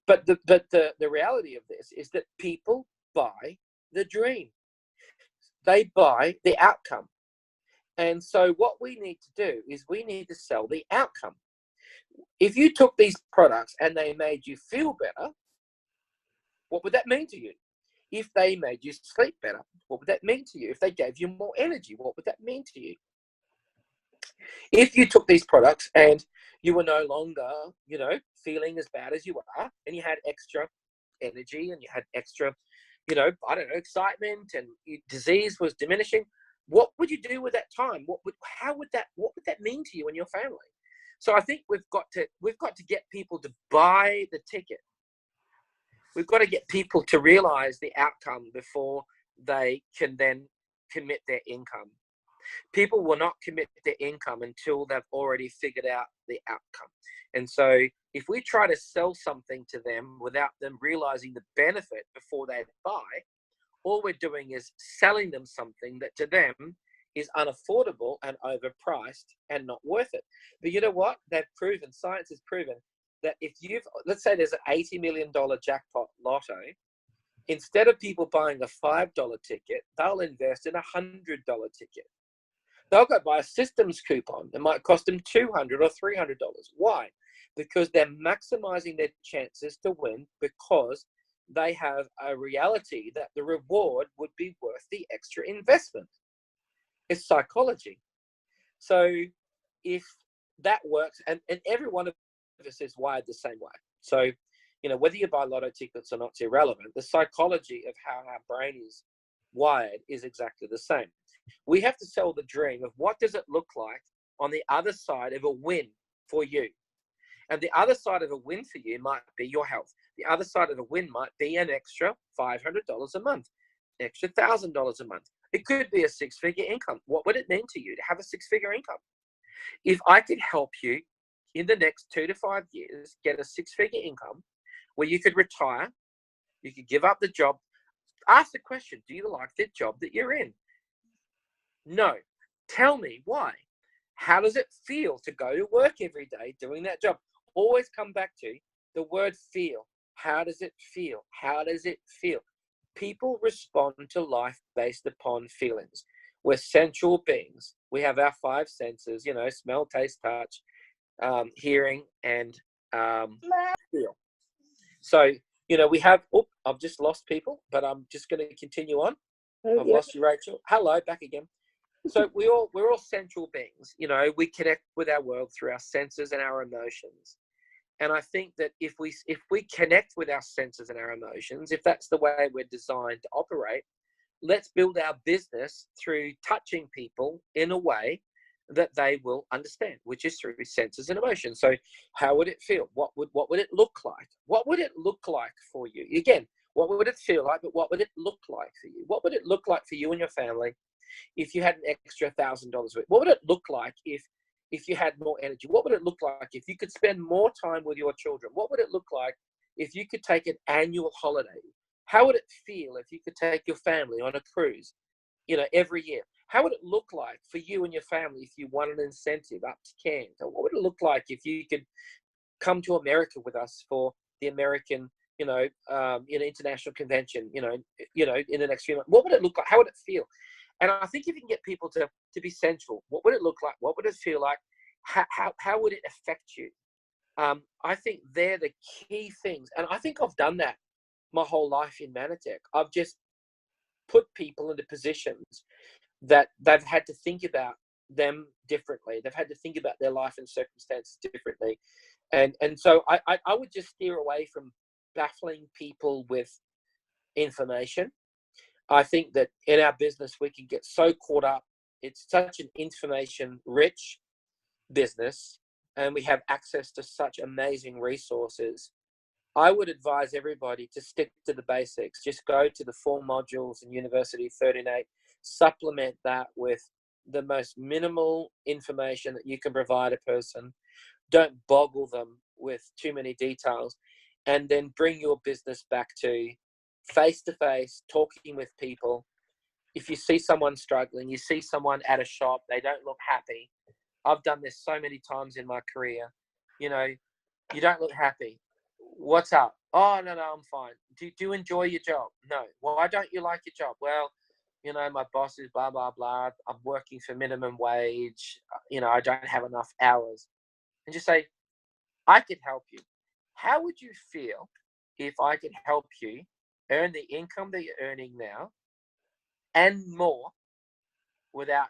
But the reality of this is that people buy the dream. They buy the outcome. And so what we need to do is we need to sell the outcome. If you took these products and they made you feel better, what would that mean to you? If they made you sleep better, what would that mean to you? If they gave you more energy, what would that mean to you? If you took these products and you were no longer, you know, feeling as bad as you are, and you had extra energy and you had extra, you know, I don't know, excitement, and your disease was diminishing, what would you do with that time? What would that mean to you and your family? So I think we've got to get people to buy the ticket. We've got to get people to realize the outcome before they can then commit their income. People will not commit their income until they've already figured out the outcome. And so if we try to sell something to them without them realizing the benefit before they buy, all we're doing is selling them something that to them is unaffordable and overpriced and not worth it. But you know what? They've proven, science has proven, that if let's say there's an $80 million jackpot lotto, instead of people buying a $5 ticket, they'll invest in a $100 ticket. They'll go buy a systems coupon. It might cost them $200 or $300. Why? Because they're maximizing their chances to win, because they have a reality that the reward would be worth the extra investment. It's psychology. So if that works, and every one of us is wired the same way. So, you know, whether you buy lotto tickets or not, it's irrelevant. The psychology of how our brain is wired is exactly the same. We have to sell the dream of what does it look like on the other side of a win for you. And the other side of a win for you might be your health. The other side of a win might be an extra $500 a month, extra $1,000 a month. It could be a 6-figure income. What would it mean to you to have a 6-figure income? If I could help you in the next 2 to 5 years get a 6-figure income where you could retire, you could give up the job. Ask the question, do you like the job that you're in? No. Tell me why. How does it feel to go to work every day doing that job? Always come back to the word feel. How does it feel? How does it feel? People respond to life based upon feelings. We're sensual beings. We have our 5 senses, you know, smell, taste, touch, hearing, and feel. So, you know, we have, I've just lost people, but I'm just going to continue on. I've lost you, Rachel. Hello, back again. So we're all sensual beings. You know, we connect with our world through our senses and our emotions. And I think that if we connect with our senses and our emotions, if that's the way we're designed to operate, let's build our business through touching people in a way that they will understand, which is through senses and emotions. So how would it feel? What would it look like? What would it look like for you? Again, what would it feel like, but what would it look like for you? What would it look like for you and your family if you had an extra $1,000 a week? What would it look like if if you had more energy? What would it look like if you could spend more time with your children? What would it look like if you could take an annual holiday? How would it feel if you could take your family on a cruise, every year? How would it look like for you and your family if you won an incentive up to Cairns? Or what would it look like if you could come to America with us for the American, international convention, in the next few months? What would it look like? How would it feel? And I think if you can get people to be central, what would it look like? What would it feel like? How would it affect you? I think they're the key things. And I think I've done that my whole life in Mannatech. I've just put people into positions that they've had to think about them differently. They've had to think about their life and circumstances differently. And so I would just steer away from baffling people with information. I think that in our business, we can get so caught up. It's such an information-rich business, and we have access to such amazing resources. I would advise everybody to stick to the basics. Just go to the 4 modules in University 13A, supplement that with the most minimal information that you can provide a person. Don't boggle them with too many details, and then bring your business back to face-to-face, talking with people. If you see someone struggling, you see someone at a shop, they don't look happy. I've done this so many times in my career. You don't look happy. What's up? Oh, no, I'm fine. Do you enjoy your job? No. Why don't you like your job? Well, my boss is blah, blah, blah. I'm working for minimum wage. I don't have enough hours. And just say, I could help you. How would you feel if I could help you earn the income that you're earning now and more without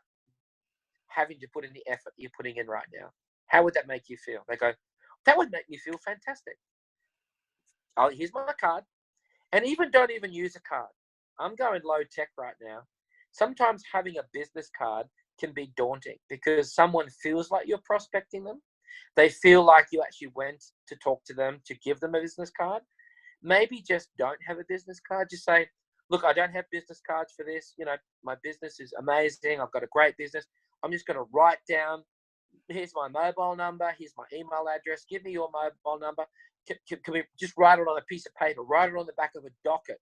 having to put in the effort you're putting in right now? How would that make you feel? They go, that would make me feel fantastic. Oh, here's my card. And don't even use a card. I'm going low tech right now. Sometimes having a business card can be daunting because someone feels like you're prospecting them. They feel like you actually went to talk to them to give them a business card. Maybe just don't have a business card. Just say, look, I don't have business cards for this. My business is amazing. I've got a great business. I'm just going to write down, here's my mobile number. Here's my email address. Give me your mobile number. Can we just write it on a piece of paper? Write it on the back of a docket.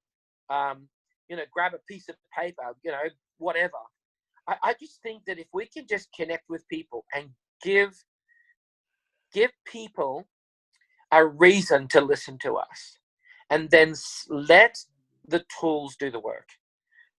Grab a piece of paper, whatever. I just think that if we can just connect with people and give people a reason to listen to us, and then let the tools do the work.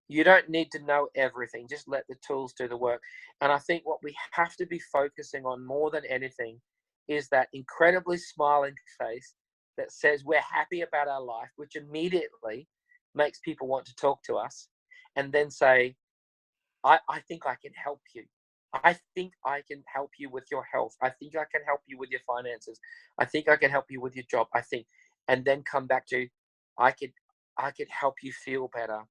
You don't need to know everything. Just let the tools do the work. And I think what we have to be focusing on more than anything is that incredibly smiling face that says we're happy about our life, which immediately makes people want to talk to us, and then say, I think I can help you. I think I can help you with your health. I think I can help you with your finances. I think I can help you with your job. And then come back to, I could help you feel better.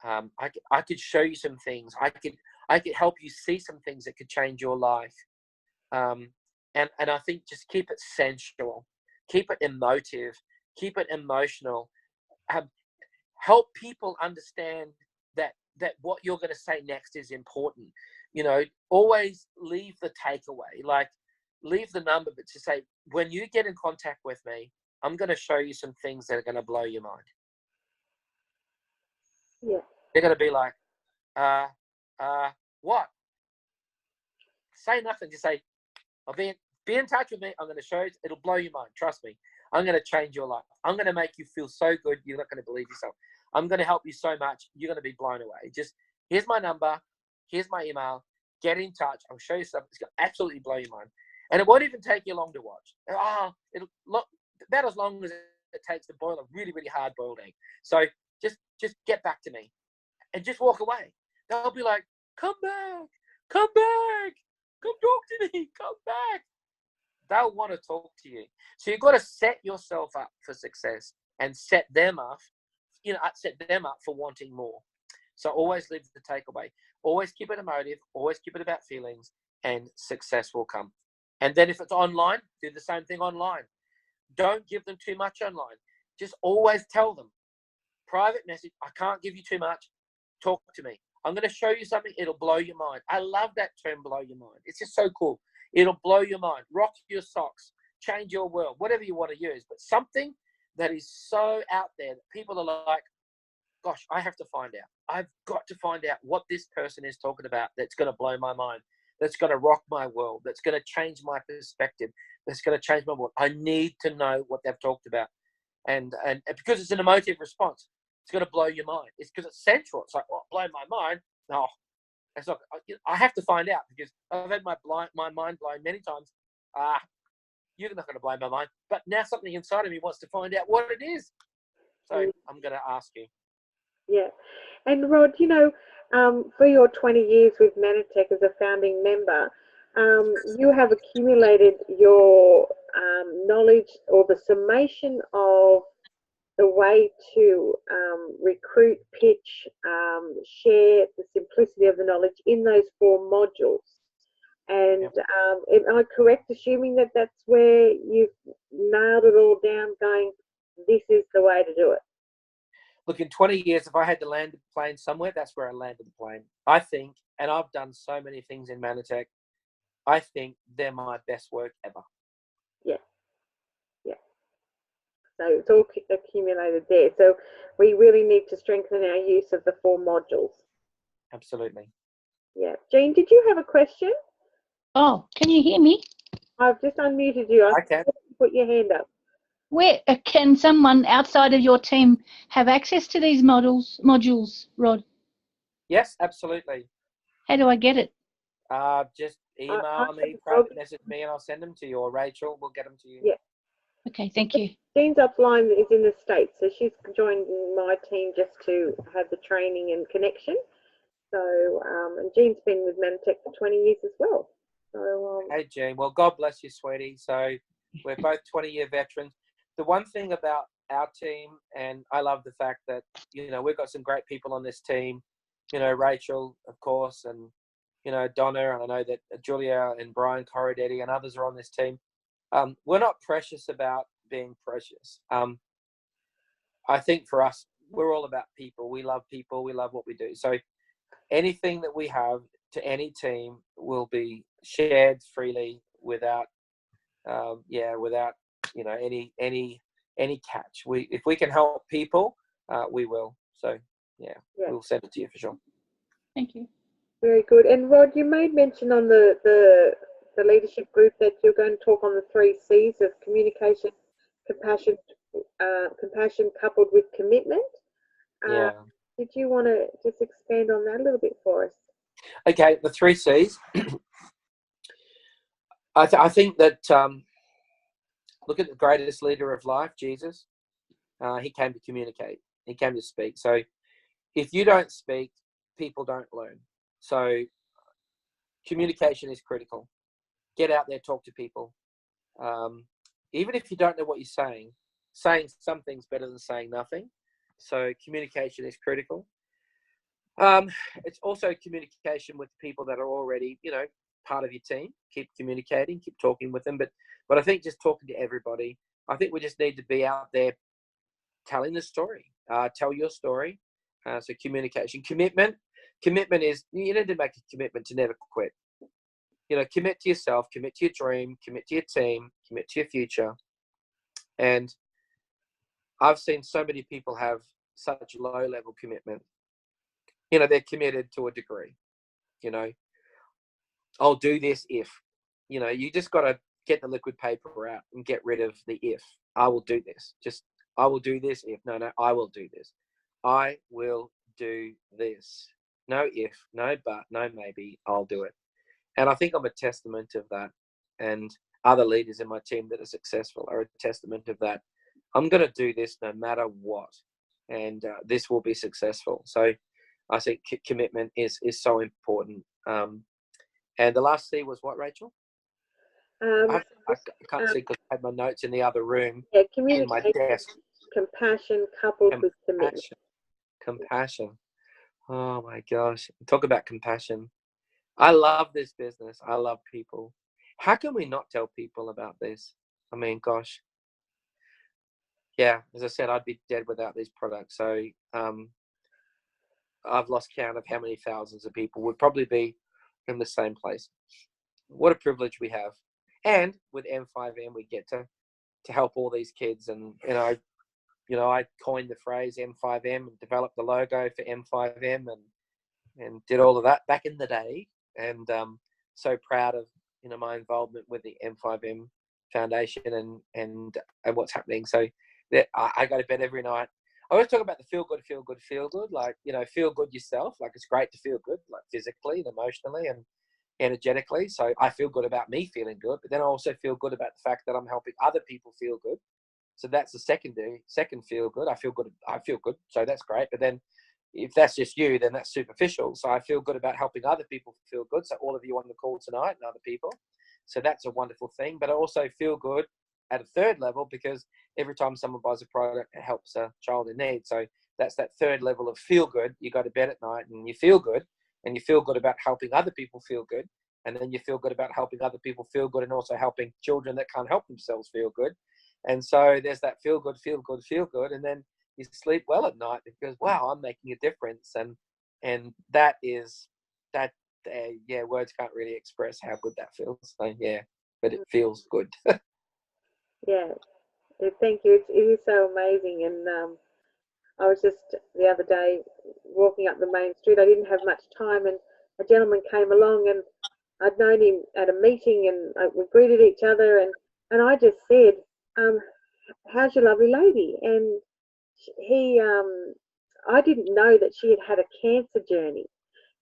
I could show you some things. I could help you see some things that could change your life. And I think just keep it sensual, keep it emotive, keep it emotional. Help people understand that what you're going to say next is important. Always leave the takeaway, like leave the number, but to say, when you get in contact with me, I'm going to show you some things that are going to blow your mind. Yeah. They're going to be like, what? Say nothing. Just say, I'll be in touch with me. I'm going to show you. It'll blow your mind. Trust me. I'm going to change your life. I'm going to make you feel so good. You're not going to believe yourself. I'm going to help you so much. You're going to be blown away. Just, here's my number. Here's my email. Get in touch. I'll show you something. It's going to absolutely blow your mind. And it won't even take you long to watch. It'll look about as long as it takes to boil a really, really hard boiled egg. So just get back to me and just walk away. They'll be like, come back, come talk to me, come back. They'll want to talk to you. So you've got to set yourself up for success and set them up for wanting more. So always leave the takeaway. Always keep it emotive. Always keep it about feelings, and success will come. And then if it's online, do the same thing online. Don't give them too much online. Just always tell them, private message, I can't give you too much. Talk to me. I'm going to show you something. It'll blow your mind. I love that term, blow your mind. It's just so cool. It'll blow your mind, rock your socks, change your world, whatever you want to use. But something that is so out there that people are like, gosh, I have to find out. I've got to find out what this person is talking about that's going to blow my mind, that's going to rock my world, that's going to change my perspective, that's going to change my world. I need to know what they've talked about. And because it's an emotive response, it's going to blow your mind. It's because it's central. It's like, oh, blow my mind. No, it's not. I have to find out because I've had my mind blown many times. You're not going to blow my mind. But now something inside of me wants to find out what it is. So I'm going to ask you. Yeah. And Rod, you know, for your 20 years with Mannatech as a founding member, you have accumulated your knowledge or the summation of the way to recruit, pitch, share the simplicity of the knowledge in those 4 modules. And am I correct assuming that that's where you've nailed it all down, going, this is the way to do it? Look, in 20 years, if I had to land a plane somewhere, that's where I landed the plane. I think, and I've done so many things in Mannatech, I think they're my best work ever. Yeah. Yeah. So it's all accumulated there. So we really need to strengthen our use of the 4 modules. Absolutely. Yeah. Jean, did you have a question? Oh, can you hear me? I've just unmuted you. I can. Put your hand up. Where can someone outside of your team have access to these modules, Rod? Yes, absolutely. How do I get it? Just email me, private message me, and I'll send them to you. Or Rachel will get them to you. Yeah. Okay, thank you. Jean's upline is in the States, so she's joined my team just to have the training and connection. So, and Jean's been with Mannatech for 20 years as well. So, hey, Jean. Well, God bless you, sweetie. So we're both 20-year veterans. The one thing about our team, and I love the fact that, you know, we've got some great people on this team, you know, Rachel, of course, and, you know, Donna, and I know that Julia and Brian Corradetti and others are on this team. We're not precious about being precious. I think for us, we're all about people. We love people. We love what we do. So anything that we have to any team will be shared freely without, without, you know, any catch. If we can help people, we will. So yeah, we'll send it to you for sure. Thank you. Very good. And Rod, you made mention on the leadership group that you're going to talk on the 3 C's of communication, compassion coupled with commitment. Yeah. Did you want to just expand on that a little bit for us? Okay, the 3 C's. I think that look at the greatest leader of life, Jesus. He came to communicate. He came to speak. So if you don't speak, people don't learn. So communication is critical. Get out there, talk to people. Even if you don't know what you're saying something's better than saying nothing. So communication is critical. It's also communication with people that are already, you know, part of your team. Keep communicating, keep talking with them. But I think just talking to everybody, I think we just need to be out there telling the story. Tell your story. So communication. Commitment is, you need to make a commitment to never quit. You know, commit to yourself, commit to your dream, commit to your team, commit to your future. And I've seen so many people have such low-level commitment. You know, they're committed to a degree. You know, I'll do this if. You know, you just got to get the liquid paper out and get rid of the if. I will do this. Just, I will do this if. No, I will do this. I will do this. No if, no but, no maybe, I'll do it. And I think I'm a testament of that. And other leaders in my team that are successful are a testament of that. I'm going to do this no matter what. And this will be successful. So I think commitment is so important. And the last C was what, Rachel? I can't see because I had my notes in the other room. Yeah, in my desk. Compassion coupled with commitment. Compassion. Oh my gosh. Talk about compassion. I love this business. I love people. How can we not tell people about this? I mean, gosh. Yeah, as I said, I'd be dead without these products. So I've lost count of how many thousands of people would probably be in the same place. what a privilege we have. And with M5M, we get to help all these kids. And, I coined the phrase M5M and developed the logo for M5M and did all of that back in the day. And so proud of, my involvement with the M5M Foundation and what's happening. So I go to bed every night. I always talk about the feel good. Like, feel good yourself. Like, it's great to feel good, like physically and emotionally and energetically. So I feel good about me feeling good, but then I also feel good about the fact that I'm helping other people feel good. So that's the second feel good. I feel good. So that's great. But then if that's just you, then that's superficial. So I feel good about helping other people feel good. So all of you on the call tonight and other people. So that's a wonderful thing. But I also feel good at a third level because every time someone buys a product, it helps a child in need. So that's that third level of feel good. You go to bed at night and you feel good, and you feel good about helping other people feel good. And then you feel good about helping other people feel good and also helping children that can't help themselves feel good. And so there's that feel good. And then you sleep well at night because, wow, I'm making a difference. And that is that, words can't really express how good that feels. So, yeah, but it feels good. Yeah, thank you. It is so amazing. And I was just the other day walking up the main street. I didn't have much time, and a gentleman came along, and I'd known him at a meeting, and we greeted each other, and I just said, how's your lovely lady? And I didn't know that she had a cancer journey.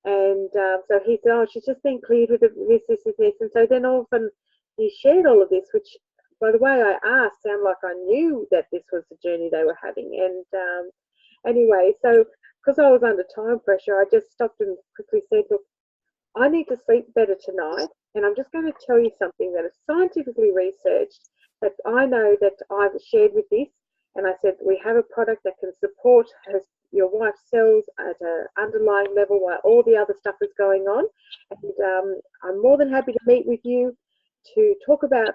And so he said, oh, she's just been cleared with this. And so then all of a sudden he shared all of this, which, by the way I asked, sounded like I knew that this was the journey they were having. And anyway, so because I was under time pressure, I just stopped and quickly said, look, I need to sleep better tonight. And I'm just going to tell you something that is scientifically researched that I know that I've shared with this. And I said, we have a product that can support your wife's cells at an underlying level while all the other stuff is going on. And I'm more than happy to meet with you to talk about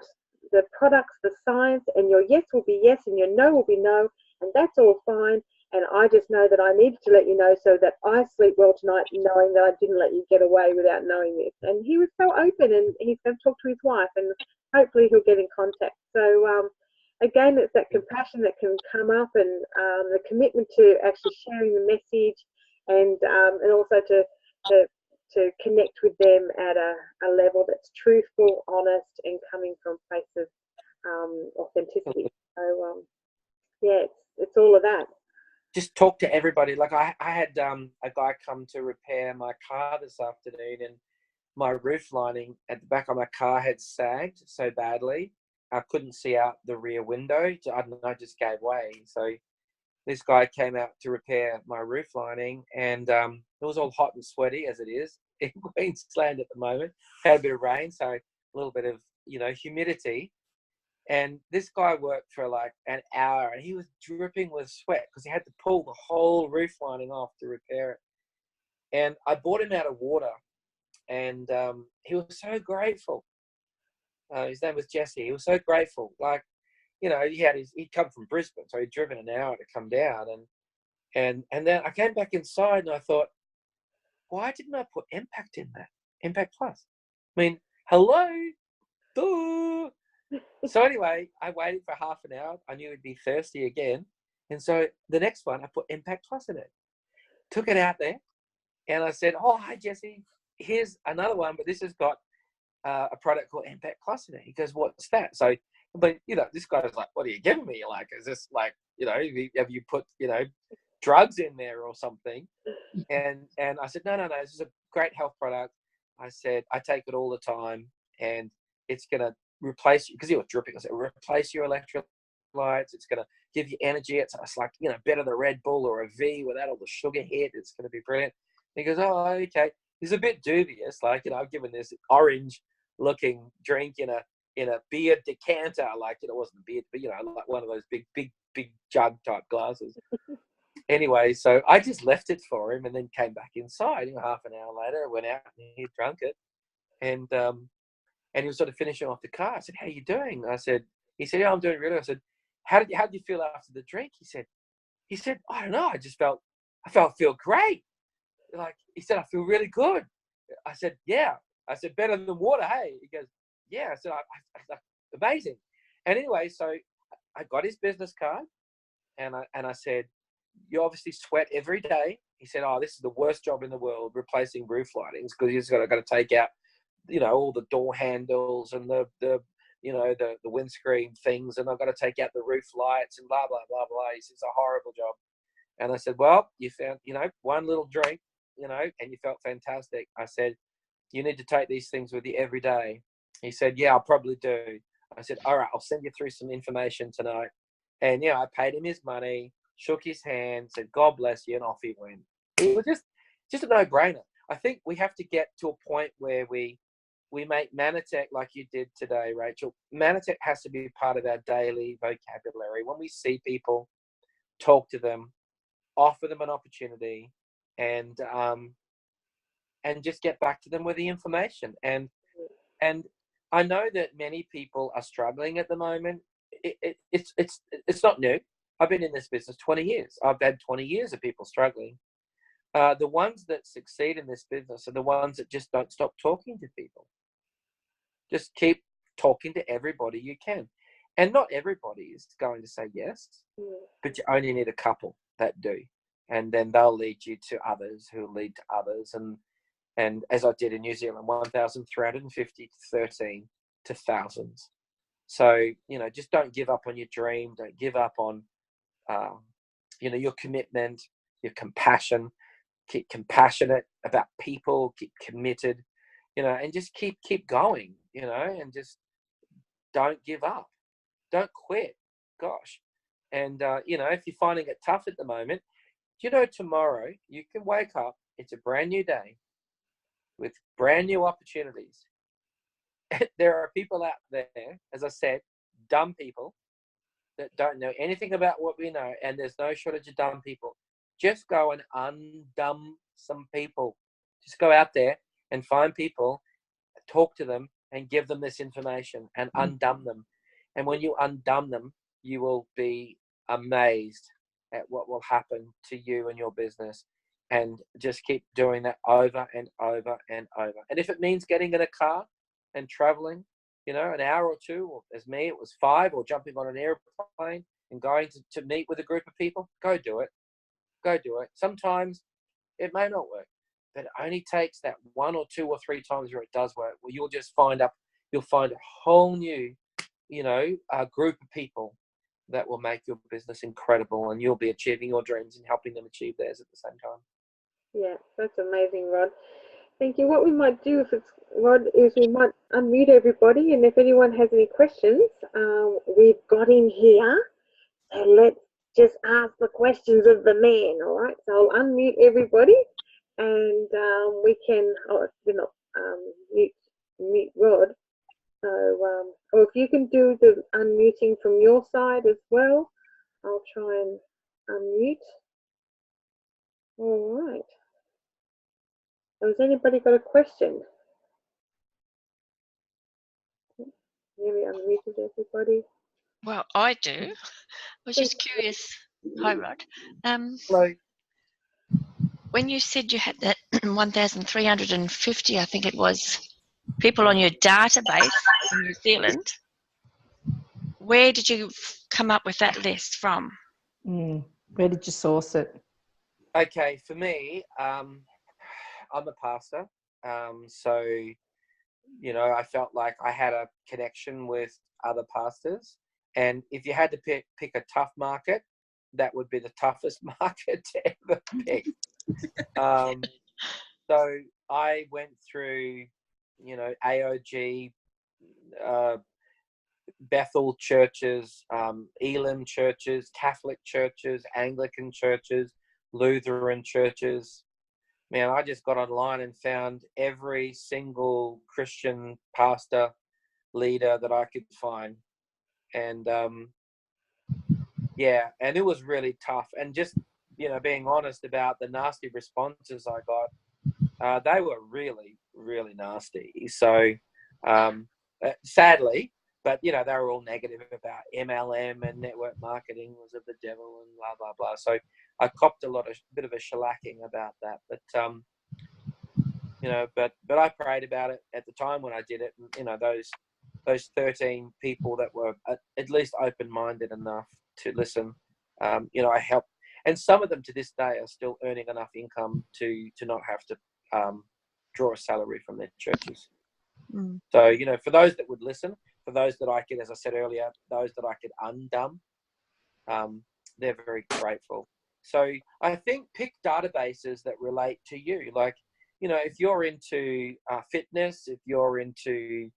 the products, the science, and your yes will be yes and your no will be no. And that's all fine. And I just know that I needed to let you know so that I sleep well tonight, knowing that I didn't let you get away without knowing this. And he was so open, and he's going to talk to his wife, and hopefully he'll get in contact. So again, it's that compassion that can come up, and the commitment to actually sharing the message, and also to connect with them at a level that's truthful, honest, and coming from a place of authenticity. So yeah, it's all of that. Just talk to everybody. Like I had a guy come to repair my car this afternoon, and my roof lining at the back of my car had sagged so badly I couldn't see out the rear window. I don't know, I just gave way. So this guy came out to repair my roof lining, and it was all hot and sweaty as it is in Queensland at the moment. Had a bit of rain, so a little bit of humidity. And this guy worked for like an hour, and he was dripping with sweat because he had to pull the whole roof lining off to repair it. And I bought him out of water, and he was so grateful. His name was Jesse. He was so grateful. Like, he'd come from Brisbane, so he'd driven an hour to come down. And then I came back inside, and I thought, why didn't I put Impact in that? Impact Plus. I mean, hello? Duh. So anyway, I waited for half an hour. I knew he'd be thirsty again. And so the next one, I put Impact Plus in it. Took it out there, and I said, oh, hi, Jesse. Here's another one, but this has got a product called Impact Plus in it. He goes, what's that? So, but, this guy was like, what are you giving me? Like, is this like, have you put, drugs in there or something? And I said, no, this is a great health product. I said, I take it all the time, and it's going to replace you, because he was dripping. I said, replace your electrolytes. It's going to give you energy. It's like, better than Red Bull or a V without all the sugar hit. It's going to be brilliant. And he goes, oh, okay. He's a bit dubious. Like, I've given this orange looking drink in a beer decanter. Like, it wasn't a beer, but, like one of those big jug type glasses. Anyway, so I just left it for him and then came back inside. Half an hour later, I went out and he drank it. And he was sort of finishing off the car. I said, how are you doing? He said, yeah, I'm doing really well. I said, how did you feel after the drink? He said, I don't know. I feel great. Like, he said, I feel really good. I said, yeah, I said, better than water, hey? He goes, yeah. I said, amazing. And anyway, so I got his business card, and I said, you obviously sweat every day. He said, oh, this is the worst job in the world, replacing roof lightings, because he's got to take out, all the door handles and the windscreen things, and I've got to take out the roof lights and blah, blah, blah, blah. He said, it's a horrible job. And I said, well, you found, one little drink, and you felt fantastic. I said, you need to take these things with you every day. He said, yeah, I'll probably do. I said, all right, I'll send you through some information tonight. And, I paid him his money, shook his hand, said, God bless you, and off he went. It was just a no-brainer. I think we have to get to a point where we make Mannatech like you did today, Rachel. Mannatech has to be part of our daily vocabulary. When we see people, talk to them, offer them an opportunity, and just get back to them with the information. And I know that many people are struggling at the moment. It's not new. I've been in this business 20 years. I've had 20 years of people struggling. The ones that succeed in this business are the ones that just don't stop talking to people. Just keep talking to everybody you can. And not everybody is going to say yes, but you only need a couple that do. And then they'll lead you to others who lead to others. And as I did in New Zealand, 1,350 to 13 to thousands. So, just don't give up on your dream. Don't give up on, your commitment, your compassion. Keep compassionate about people, keep committed, and just keep going, and just don't give up. Don't quit. Gosh. And, if you're finding it tough at the moment, tomorrow you can wake up. It's a brand new day with brand new opportunities. There are people out there, as I said, dumb people that don't know anything about what we know, and there's no shortage of dumb people. Just go and undumb some people. Just go out there and find people, talk to them, and give them this information and undumb them. And when you undumb them, you will be amazed at what will happen to you and your business. And just keep doing that over and over and over. And if it means getting in a car and traveling, an hour or two, or as me, it was 5, or jumping on an airplane and going to meet with a group of people, go do it. Go do it. Sometimes it may not work, but it only takes that 1 or 2 or 3 times where it does work. Well, you'll find a whole new, group of people that will make your business incredible, and you'll be achieving your dreams and helping them achieve theirs at the same time. Yeah, that's amazing, Rod. Thank you. What we might do, Rod, is we might unmute everybody, and if anyone has any questions, we've got him here. So let's just ask the questions of the man, all right? So I'll unmute everybody, and we can, mute Rod. So, or if you can do the unmuting from your side as well, I'll try and unmute. All right. Has anybody got a question? Maybe unmuted everybody. Well, I do. I was just curious. Hi, Rod. Hello. When you said you had that 1,350, I think it was, people on your database in New Zealand, where did you come up with that list from? Where did you source it? Okay, for me, I'm a pastor. So, I felt like I had a connection with other pastors. And if you had to pick a tough market, that would be the toughest market to ever pick. So I went through, AOG, Bethel churches, Elim churches, Catholic churches, Anglican churches, Lutheran churches. Man, I just got online and found every single Christian pastor leader that I could find. And and it was really tough. And just, being honest about the nasty responses I got, they were really, really nasty. So sadly, but, they were all negative about MLM and network marketing was of the devil and blah, blah, blah. So I copped a bit of a shellacking about that. But you know, but I prayed about it at the time when I did it. And, you know, those 13 people that were at least open-minded enough to listen, you know, I helped. And some of them to this day are still earning enough income to not have to draw a salary from their churches. Mm. So, you know, for those that would listen, for those that I could, as I said earlier, those that I could undumb, they're very grateful. So I think pick databases that relate to you. Like, you know, if you're into fitness, if you're into,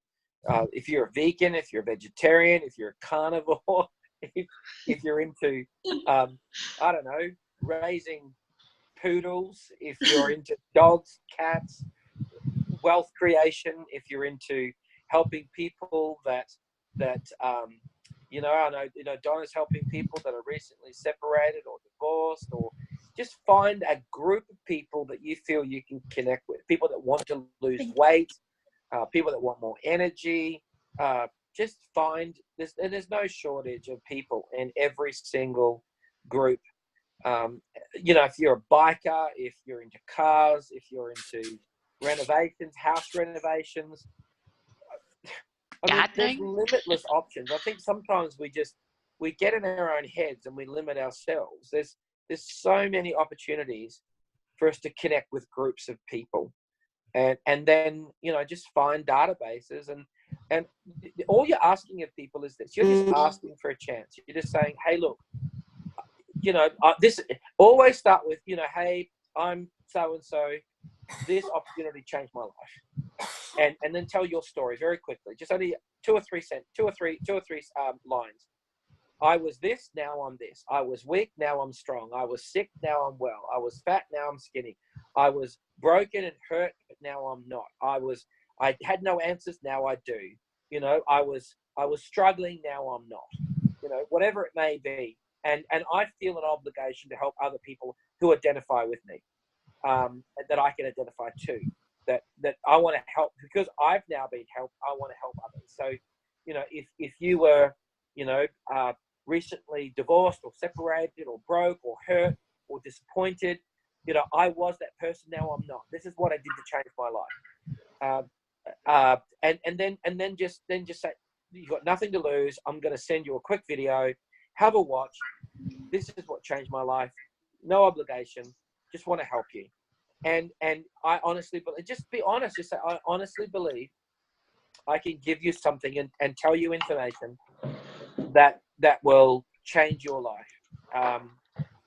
if you're a vegan, if you're a vegetarian, if you're a carnivore, if you're into, I don't know, raising poodles, if you're into dogs, cats, wealth creation, if you're into helping people that you know, I know, you know, Donna's helping people that are recently separated or divorced, or just find a group of people that you feel you can connect with, people that want to lose weight, people that want more energy. Just find this, and there's no shortage of people in every single group. You know, if you're a biker, if you're into cars, if you're into renovations, house renovations, I mean, there's limitless options. I think sometimes we get in our own heads and we limit ourselves. There's so many opportunities for us to connect with groups of people, and then, you know, just find databases, and all you're asking of people is this: you're just asking for a chance. You're just saying, hey, look, you know, this always start with, you know, hey, I'm so and so. This opportunity changed my life, and then tell your story very quickly. Just only two or three lines. I was this, now I'm this. I was weak, now I'm strong. I was sick, now I'm well. I was fat, now I'm skinny. I was broken and hurt, but now I'm not. I had no answers, now I do. You know, I was struggling, now I'm not. You know, whatever it may be. And I feel an obligation to help other people who identify with me, that I can identify to, that I want to help, because I've now been helped. I want to help others. So, you know, if you were, you know, recently divorced or separated or broke or hurt or disappointed, you know, I was that person. Now I'm not. This is what I did to change my life. And then just say, you've got nothing to lose. I'm going to send you a quick video. Have a watch. This is what changed my life. No obligation. Just want to help you. And I honestly believe, just be honest. Just say, I honestly believe I can give you something and tell you information that will change your life.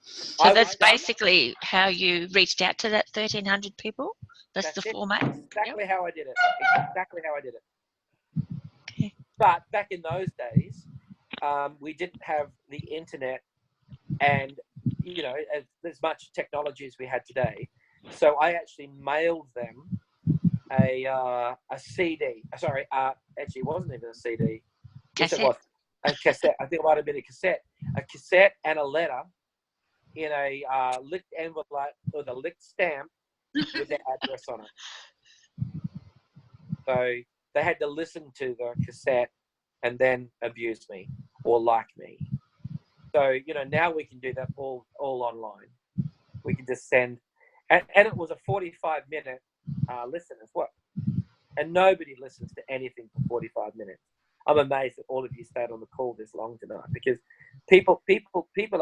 So that's basically how you reached out to that 1,300 people? That's the format? Exactly how I did it. Exactly how I did it. Okay. But back in those days, we didn't have the internet and, you know, as much technology as we had today. So I actually mailed them a CD. Sorry, actually, it wasn't even a CD. Yes, it was. A cassette. I think it might have been a cassette. A cassette and a letter in a licked envelope with a licked stamp with their address on it. So they had to listen to the cassette and then abuse me or like me. So, you know, now we can do that all online. We can just send, and it was a 45-minute listen as well. And nobody listens to anything for 45 minutes. I'm amazed that all of you stayed on the call this long tonight, because people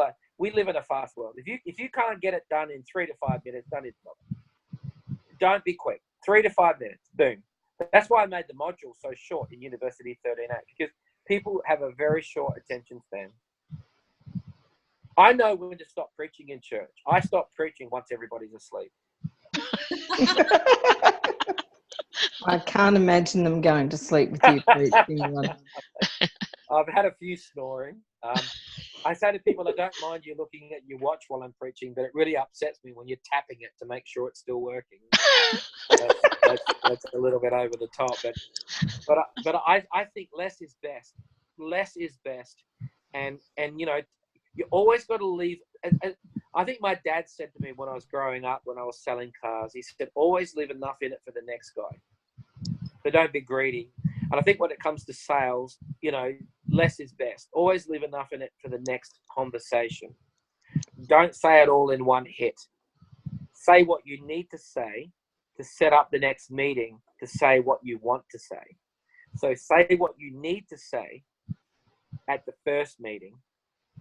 are, we live in a fast world. If you can't get it done in 3 to 5 minutes, don't be quick. 3 to 5 minutes, boom. That's why I made the module so short in University 13A, because people have a very short attention span. I know when to stop preaching in church. I stop preaching once everybody's asleep. I can't imagine them going to sleep with you preaching. I've had a few snoring. I say to people, I don't mind you looking at your watch while I'm preaching, but it really upsets me when you're tapping it to make sure it's still working. That's a little bit over the top, but I think less is best. Less is best, and you know, you always got to leave. I think my dad said to me when I was growing up, when I was selling cars, he said, always leave enough in it for the next guy. So don't be greedy. And I think when it comes to sales, you know, less is best. Always leave enough in it for the next conversation. Don't say it all in one hit. Say what you need to say to set up the next meeting to say what you want to say. So say what you need to say at the first meeting,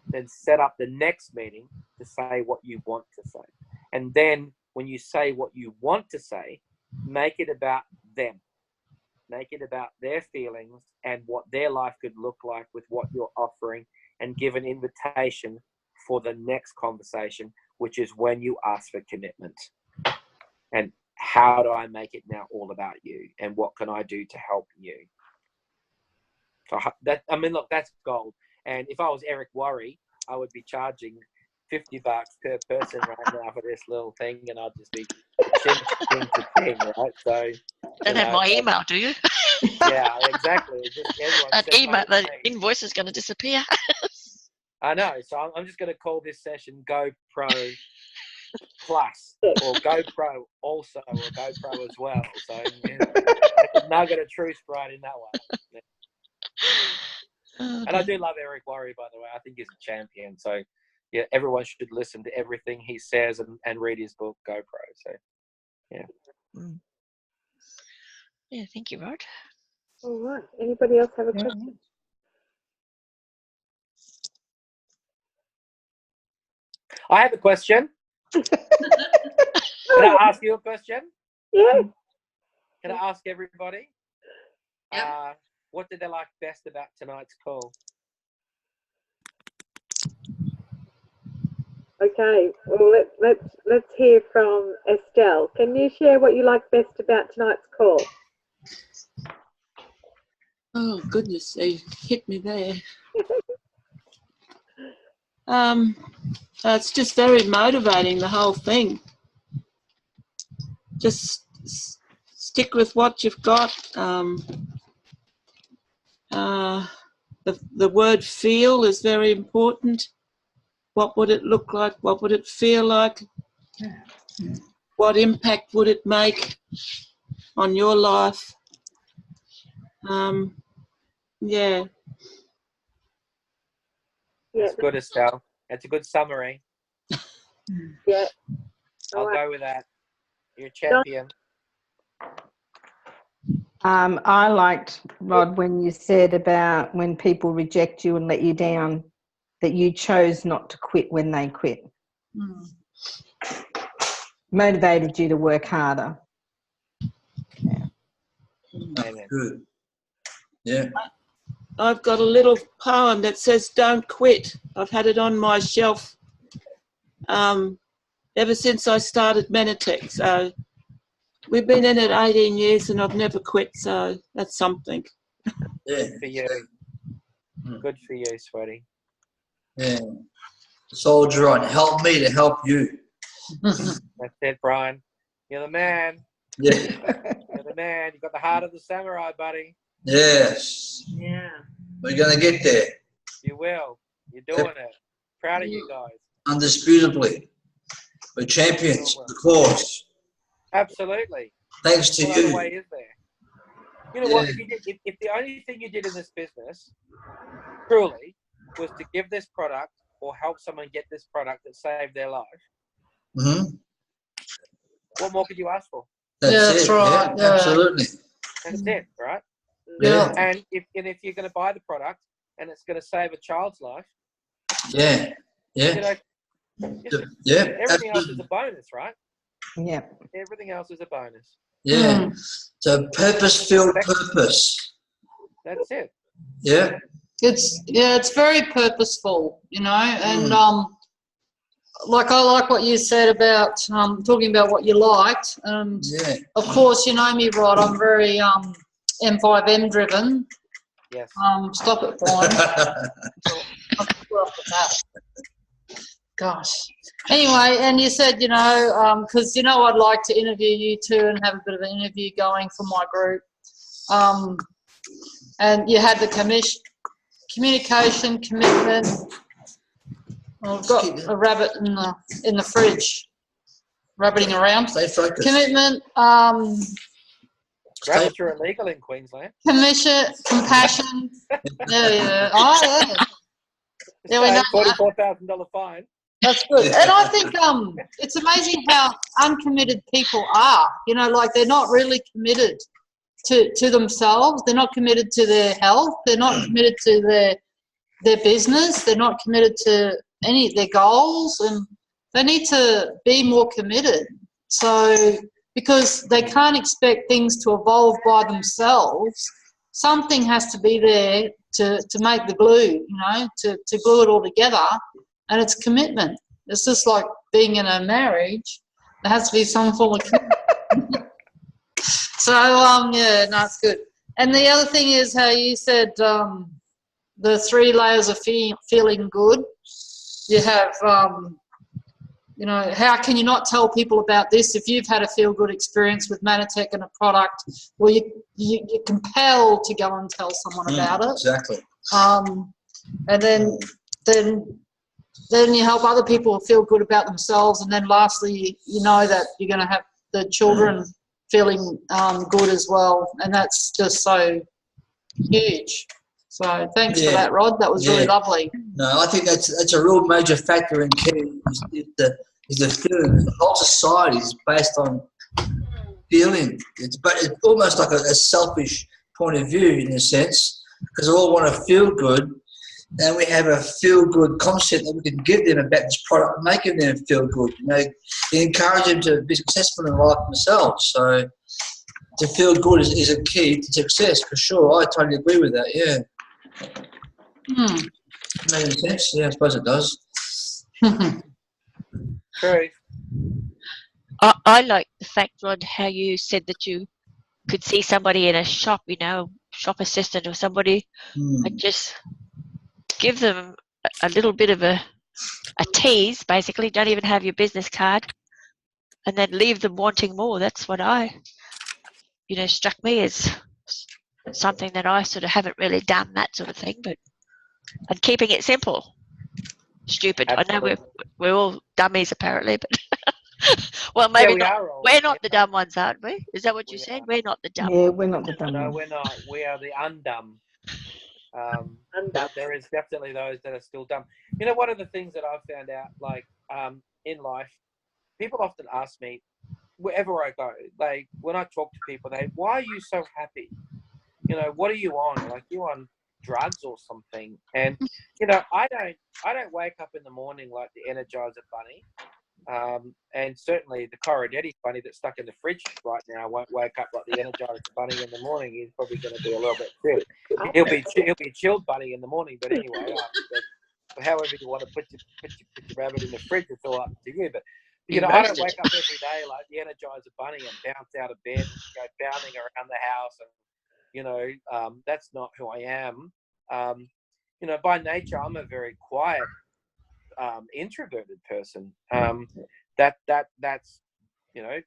then set up the next meeting to say what you want to say. And then when you say what you want to say, make it about them. Make it about their feelings and what their life could look like with what you're offering, and give an invitation for the next conversation, which is when you ask for commitment. And how do I make it now all about you? And what can I do to help you? So that, I mean, look, that's gold. And if I was Eric Worre, I would be charging $50 per person right now for this little thing, and I'd just be ching, right? So don't have my email, do you? Yeah, exactly. Just That email, the invoice is going to disappear. I know. So I'm just going to call this session GoPro Plus, or GoPro also, or GoPro as well. So a nugget of truth right in that one. And I do love Eric Worre, by the way. I think he's a champion. So yeah, everyone should listen to everything he says and read his book GoPro. So yeah. Yeah, thank you, Rod. All right. Anybody else have a question? I have a question. Can I ask you a question? Yeah. Can I ask everybody? What did they like best about tonight's call? Okay. Well, let's hear from Estelle. Can you share what you like best about tonight's call? Oh goodness, they hit me there. It's just very motivating, the whole thing. Just stick with what you've got. The word feel is very important. What would it look like? What would it feel like? What impact would it make on your life? Yeah. That's good, Estelle. That's a good summary. Yeah. I'll go with that. You're a champion. I liked, Rod, when you said about when people reject you and let you down, that you chose not to quit when they quit. Motivated you to work harder. Yeah. Good. Yeah. I've got a little poem that says, "Don't quit." I've had it on my shelf ever since I started Mannatech. So we've been in it 18 years and I've never quit. So that's something. Yeah. Good for you. Good for you, sweetie. Yeah. Soldier on. Help me to help you. That's it, Brian. You're the man. Yeah. You're the man. You've got the heart of the samurai, buddy. Yes. Yeah. We're going to get there. You will. You're doing it. Proud of you guys. Undisputably. We're champions, of course. Absolutely. Thanks to What you. other way is there? You know what? If the only thing you did in this business, truly, was to give this product or help someone get this product that saved their life, what more could you ask for? That's right. Yeah, absolutely. That's it, right? Yeah. And if you're going to buy the product and it's going to save a child's life, yeah, you know, everything else is a bonus, right? Yeah. Everything else is a bonus. Yeah. So purpose-filled purpose. That's it. Yeah. It's very purposeful, you know, and like I like what you said about talking about what you liked, and of course you know me, Rod. I'm very M5M driven. Yes. Stop it, Brian. Gosh. Anyway, and you said, you know, because, you know, I'd like to interview you too and have a bit of an interview going for my group. And you had the communication, commitment. I've got a rabbit in the fridge, rabbiting around. Stay focused. Commitment. Rabbits are illegal in Queensland. Compassion. Yeah. Oh, yeah. Yeah, we know $44,000 fine. That's good. And I think it's amazing how uncommitted people are. You know, like they're not really committed to themselves. They're not committed to their health. They're not committed to their business. They're not committed to any of their goals, and they need to be more committed. So, because they can't expect things to evolve by themselves, something has to be there to make the glue, you know, to glue it all together, and it's commitment. It's just like being in a marriage. There has to be some form of commitment. So, yeah, no, it's good. And the other thing is how you said the 3 layers of feeling good. You have, you know, how can you not tell people about this if you've had a feel-good experience with Mannatech and a product? Well, you're compelled to go and tell someone about it. Exactly. And then you help other people feel good about themselves, and then lastly, you know that you're going to have the children feeling good as well, and that's just so huge. So thanks for that, Rod. That was really lovely. No, I think that's a real major factor in caring is the feeling. The whole society is based on feeling. But it's almost like a selfish point of view in a sense, because we all want to feel good, and we have a feel-good concept that we can give them about this product, making them feel good. You know, encourage them to be successful in life themselves. So to feel good is a key to success, for sure. I totally agree with that, yeah. Makes sense? Yeah, I suppose it does. True. I like the fact, Rod, how you said that you could see somebody in a shop, you know, shop assistant or somebody, and just give them a little bit of a tease, basically. Don't even have your business card, and then leave them wanting more. That's what struck me as something that I sort of haven't really done, that sort of thing. And keeping it simple. Stupid. Absolutely. I know we're all dummies apparently, but well, maybe we're not the dumb ones, aren't we? Is that what you said? We're not the dumb ones. Yeah, we're not the dumb ones. No, we're not. We are the undumb. But there is definitely those that are still dumb. You know, one of the things that I've found out, like in life, people often ask me, wherever I go, when I talk to people, why are you so happy? You know, what are you on? Like, you on drugs or something? And you know, I don't wake up in the morning like the Energizer Bunny, and certainly the Corradetti Bunny that's stuck in the fridge right now won't wake up like the Energizer Bunny in the morning. He's probably going to be a little bit sick. He'll be a chilled bunny in the morning, but anyway, however you want to put your rabbit in the fridge, it's all up to you. But you know, I don't wake up every day like the Energizer Bunny and bounce out of bed and go bounding around the house, and you know, that's not who I am. You know, by nature, I'm a very quiet, introverted person. That's you know,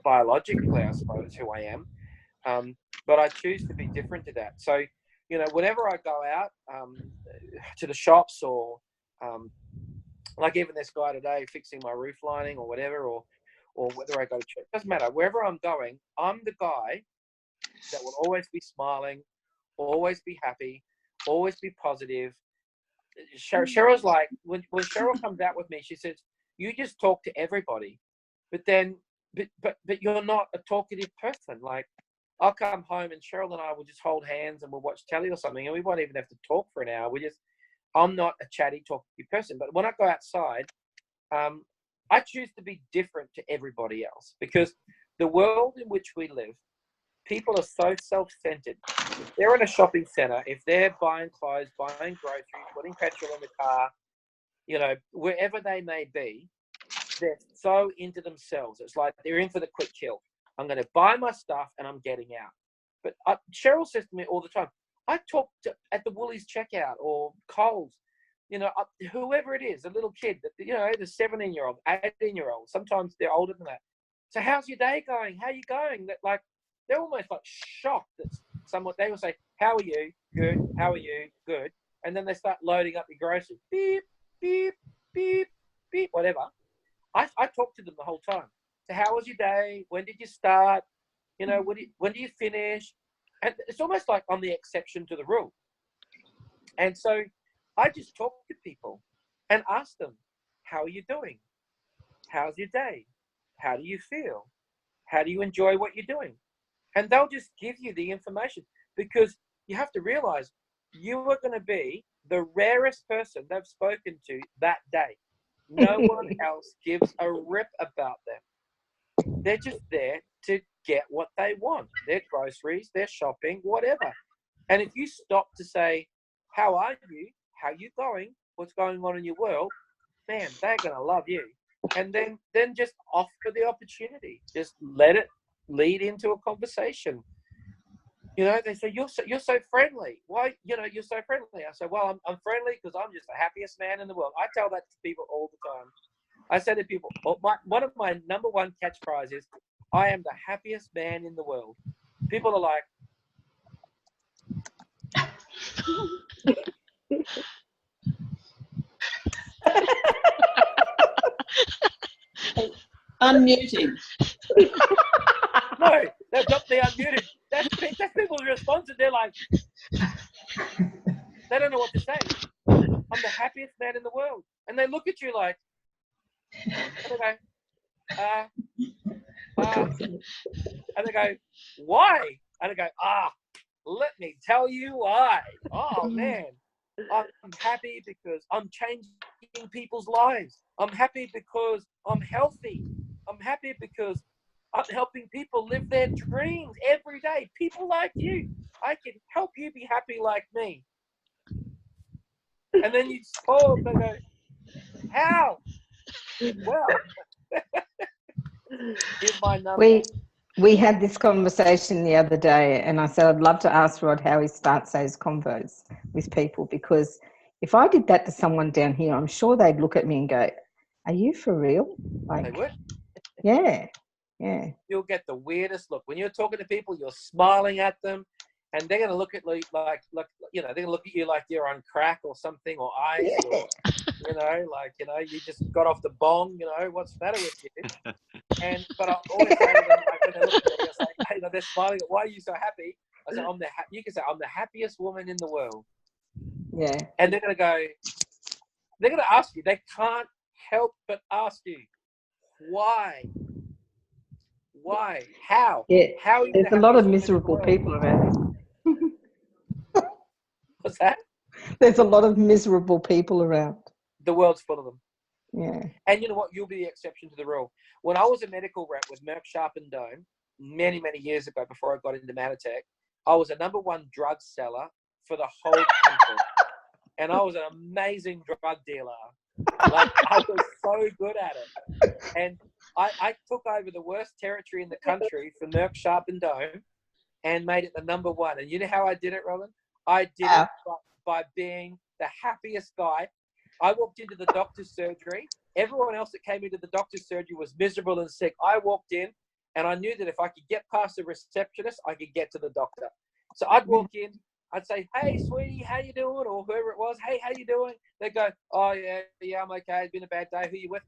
biologically, I suppose, who I am. But I choose to be different to that. So, you know, whenever I go out to the shops, or like even this guy today fixing my roof lining or whatever, or whether I go to church, doesn't matter. Wherever I'm going, I'm the guy that will always be smiling, always be happy, always be positive. Cheryl's like, when Cheryl comes out with me, she says, you just talk to everybody, but you're not a talkative person. Like, I'll come home and Cheryl and I will just hold hands and we'll watch telly or something, and we won't even have to talk for an hour. I'm not a chatty, talkative person. But when I go outside, I choose to be different to everybody else, because the world in which we live, people are so self-centered. If they're in a shopping centre, if they're buying clothes, buying groceries, putting petrol in the car, you know, wherever they may be, they're so into themselves. It's like they're in for the quick kill. I'm going to buy my stuff and I'm getting out. But Cheryl says to me all the time, I talk at the Woolies checkout or Coles, you know, whoever it is, a little kid, you know, the 17-year-old, 18-year-old, sometimes they're older than that. So how's your day going? How are you going? That, like, they're almost like shocked that they will say, how are you? Good. How are you? Good. And then they start loading up your groceries. Beep, beep, beep, beep, whatever. I talk to them the whole time. So how was your day? When did you start? You know, when do you finish? And it's almost like I'm the exception to the rule. And so I just talk to people and ask them, how are you doing? How's your day? How do you feel? How do you enjoy what you're doing? And they'll just give you the information, because you have to realize you are going to be the rarest person they've spoken to that day. No one else gives a rip about them. They're just there to get what they want, their groceries, their shopping, whatever. And if you stop to say, how are you? How you going? What's going on in your world? Man, they're going to love you. And then just offer the opportunity. Just let it lead into a conversation. You know, they say, you're so friendly. Why, you're so friendly. I say, well, I'm friendly because I'm just the happiest man in the world. I tell that to people all the time. I say to people, one of my number one catchphrases is, I am the happiest man in the world. People are like, Unmuting. no, they've got the unmuted. That's people's response. They're like, they don't know what to say. I'm the happiest man in the world. And they look at you like, and they go, and they go, why? And I go, let me tell you why. Oh, man. I'm happy because I'm changing people's lives. I'm happy because I'm healthy. I'm happy because I'm helping people live their dreams every day. People like you. I can help you be happy like me. And then you pause and go, how? Well, here's my number. We had this conversation the other day, and I said I'd love to ask Rod how he starts those convos with people, because if I did that to someone down here, I'm sure they'd look at me and go, are you for real? Like, they would. Yeah. You'll get the weirdest look. When you're talking to people, you're smiling at them, and they're going to look at you like they're going to look at you like you're on crack or something, or ice, or, you just got off the bong, what's the matter with you? But I always say to them, when they look at me, I say, hey, they're smiling. Why are you so happy? I say, you can say, I'm the happiest woman in the world. Yeah. And they're going to ask you. They can't help but ask you, why? Why? How? Yeah. How are you There's a lot of miserable people around. What's that? There's a lot of miserable people around. The world's full of them. Yeah. And you know what? You'll be the exception to the rule. When I was a medical rep with Merck Sharp and Dohme many, many years ago, before I got into Mannatech, I was a #1 drug seller for the whole country. And I was an amazing drug dealer. Like, I was so good at it. And I took over the worst territory in the country for Merck Sharp and Dohme and made it the #1. And you know how I did it, Robin? I did it by being the happiest guy. I walked into the doctor's surgery. Everyone else that came into the doctor's surgery was miserable and sick. I walked in, and I knew that if I could get past the receptionist, I could get to the doctor. So I'd walk in, I'd say, hey, sweetie, how you doing? Or whoever it was, hey, how you doing? They'd go, oh, yeah, I'm okay. It's been a bad day. Who you with?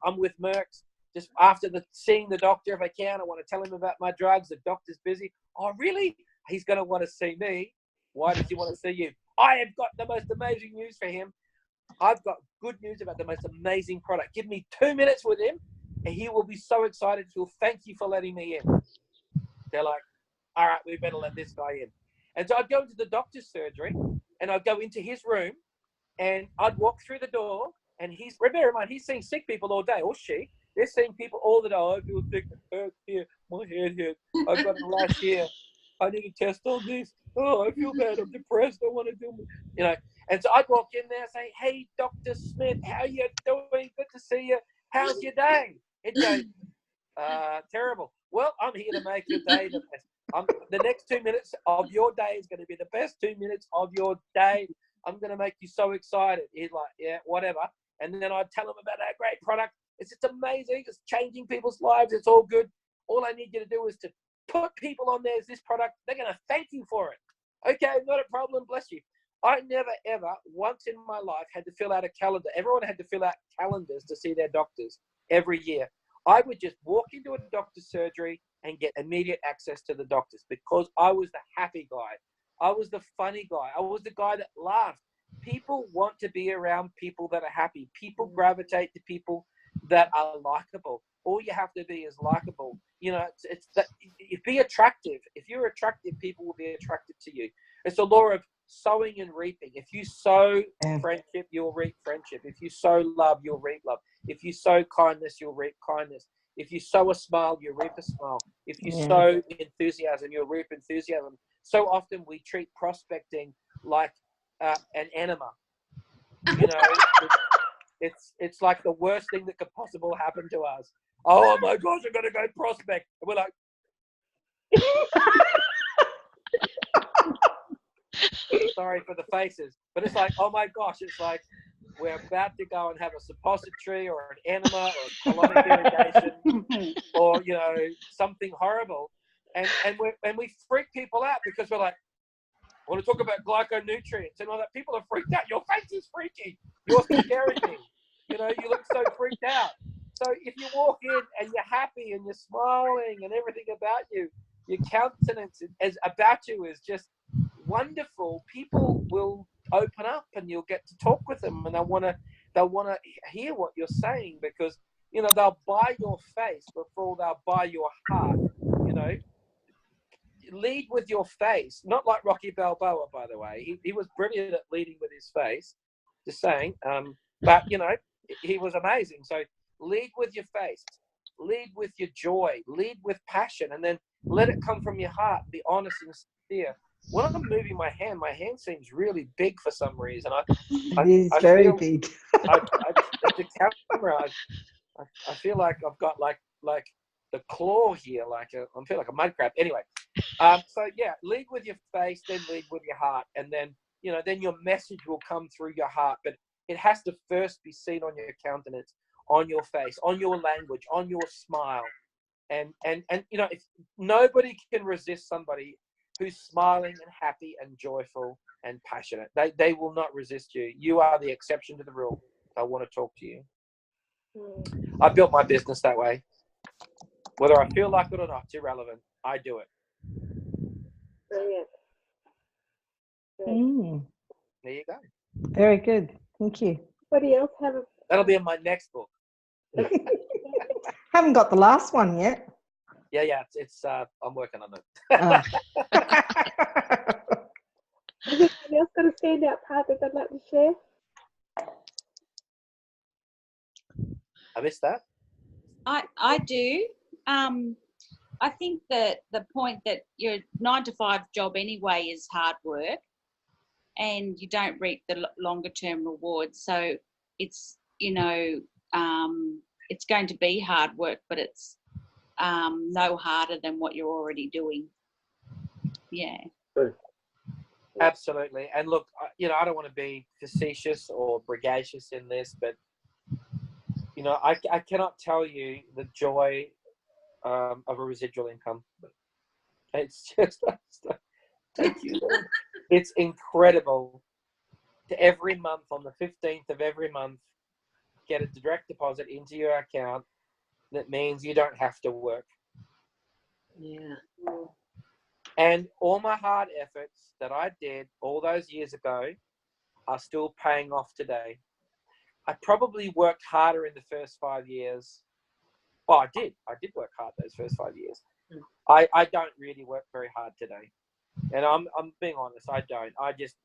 I'm with Merck's. Just after seeing the doctor, if I can, I want to tell him about my drugs. The doctor's busy. Oh, really? He's going to want to see me. Why does he want to see you? I have got the most amazing news for him. I've got good news about the most amazing product. Give me 2 minutes with him, and he will be so excited. He'll thank you for letting me in. They're like, all right, we better let this guy in. And so I'd go into the doctor's surgery, and I'd go into his room, and I'd walk through the door, and bear in mind, he's seeing sick people all day, or she. They're seeing people all the day. Oh, I feel sick. It hurts here. My head hurts. I've got a rash here. I need a test on this. Oh, I feel bad. I'm depressed. I want to do, And so I'd walk in there and say, hey, Dr. Smith, how you doing? Good to see you. How's your day? He'd go, terrible. Well, I'm here to make your day the best. The next 2 minutes of your day is going to be the best 2 minutes of your day. I'm going to make you so excited. He's like, yeah, whatever. And then I'd tell him about our great product. It's amazing. It's changing people's lives. It's all good. All I need you to do is to put people on there as this product. They're going to thank you for it. Okay, not a problem. Bless you. I never, ever, once in my life, had to fill out a calendar. Everyone had to fill out calendars to see their doctors every year. I would just walk into a doctor's surgery and get immediate access to the doctors because I was the happy guy. I was the funny guy. I was the guy that laughed. people want to be around people that are happy. People gravitate to people that are likable. All you have to be is likable. You know, it's that you be attractive. If you're attractive, people will be attracted to you. It's the law of sowing and reaping. If you sow friendship, you'll reap friendship. If you sow love, you'll reap love. If you sow kindness, you'll reap kindness. If you sow a smile, you reap a smile. If you sow enthusiasm, you'll reap enthusiasm. So often we treat prospecting like an enema. You know, it's like the worst thing that could possibly happen to us. Oh my gosh, I'm going to go prospect. And we're like, sorry for the faces, but it's like, oh my gosh, it's like we're about to go and have a suppository or an enema or a colonic irrigation or, you know, something horrible. And we freak people out because we're like, I want to talk about glyconutrients and all that. People are freaked out. Your face is freaky. You're scaring me. You know, you look so freaked out. So if you walk in and you're happy and you're smiling and everything about you, your countenance is about you is just wonderful. People will open up and you'll get to talk with them, and they'll want to hear what you're saying, because, you know, they'll buy your face before they'll buy your heart. You know, lead with your face, not like Rocky Balboa, by the way. He was brilliant at leading with his face, just saying. But, you know, he was amazing. So lead with your face, lead with your joy, lead with passion, and then let it come from your heart. Be honest and sincere. When I'm moving my hand seems really big for some reason. It is very big. At the camera, I feel like I've got like the claw here, I feel like a mud crab. Anyway, so yeah, lead with your face, then lead with your heart, and then, you know, then your message will come through your heart. But it has to first be seen on your countenance, on your face, on your language, on your smile, and you know, if nobody can resist somebody who's smiling and happy and joyful and passionate, they will not resist you. You are the exception to the rule. I want to talk to you. I built my business that way. Whether I feel like it or not, it's irrelevant. I do it. Brilliant. There you go. Very good. Thank you. Anybody else have a... That'll be in my next book. Haven't got the last one yet. Yeah. It's I'm working on it. Has anybody else got a standout part that they'd like to share? I missed that. I do. I think that the point that your 9-to-5 job anyway is hard work, and you don't reap the longer term rewards. So it's, you know, it's going to be hard work, but it's no harder than what you're already doing. Yeah. Absolutely. And look, you know, I don't want to be facetious or braggadocious in this, but, you know, I cannot tell you the joy of a residual income. It's just, thank you, Lord. It's incredible to every month, on the 15th of every month, get a direct deposit into your account. That means you don't have to work. Yeah. And all my hard efforts that I did all those years ago are still paying off today. I probably worked harder in the first 5 years. Well, I did work hard those first 5 years. I don't really work very hard today. And I'm being honest, I don't. I just,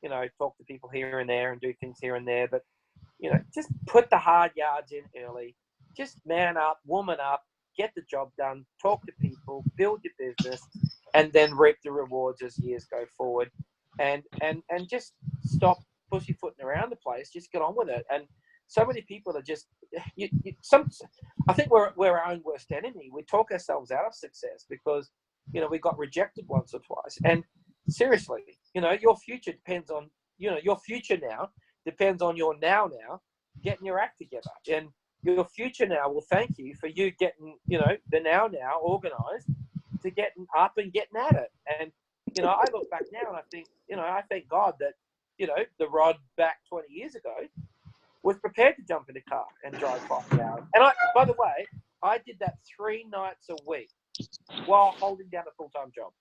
you know, talk to people here and there and do things here and there. But, you know, just put the hard yards in early. Just man up, woman up, get the job done, talk to people, build your business, and then reap the rewards as years go forward. And just stop pussyfooting around the place. Just get on with it. And so many people are just, I think we're our own worst enemy. We talk ourselves out of success because, you know, we got rejected once or twice. And seriously, you know, your future depends on, you know, your future now depends on your now getting your act together. And your future now will thank you for you getting, you know, the now organized to getting up and getting at it. And, you know, I look back now and I think, you know, I thank God that, you know, the Rod back 20 years ago was prepared to jump in a car and drive 5 hours. And by the way, I did that 3 nights a week while holding down a full-time job.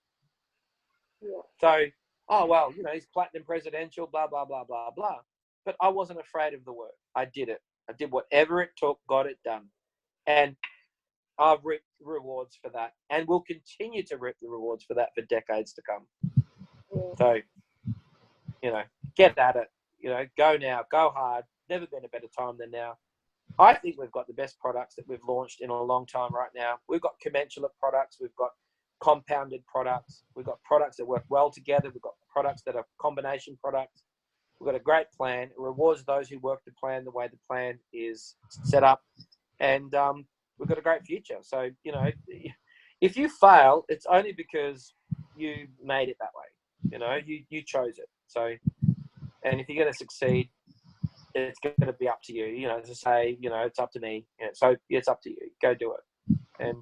Yeah. So oh, well, he's platinum presidential, blah, blah, blah, blah, blah. But I wasn't afraid of the work. I did it. I did whatever it took, got it done. And I've reaped rewards for that, and will continue to reap the rewards for that for decades to come. So, get at it. Go now, go hard. Never been a better time than now. I think we've got the best products that we've launched in a long time right now. We've got commensurate products. We've got compounded products. We've got products that work well together. We've got products that are combination products. We've got a great plan. It rewards those who work the plan the way the plan is set up. And we've got a great future. So, if you fail, it's only because you made it that way. You chose it. So, and if you're going to succeed, it's going to be up to you. As I say, it's up to me. So it's up to you. Go do it. And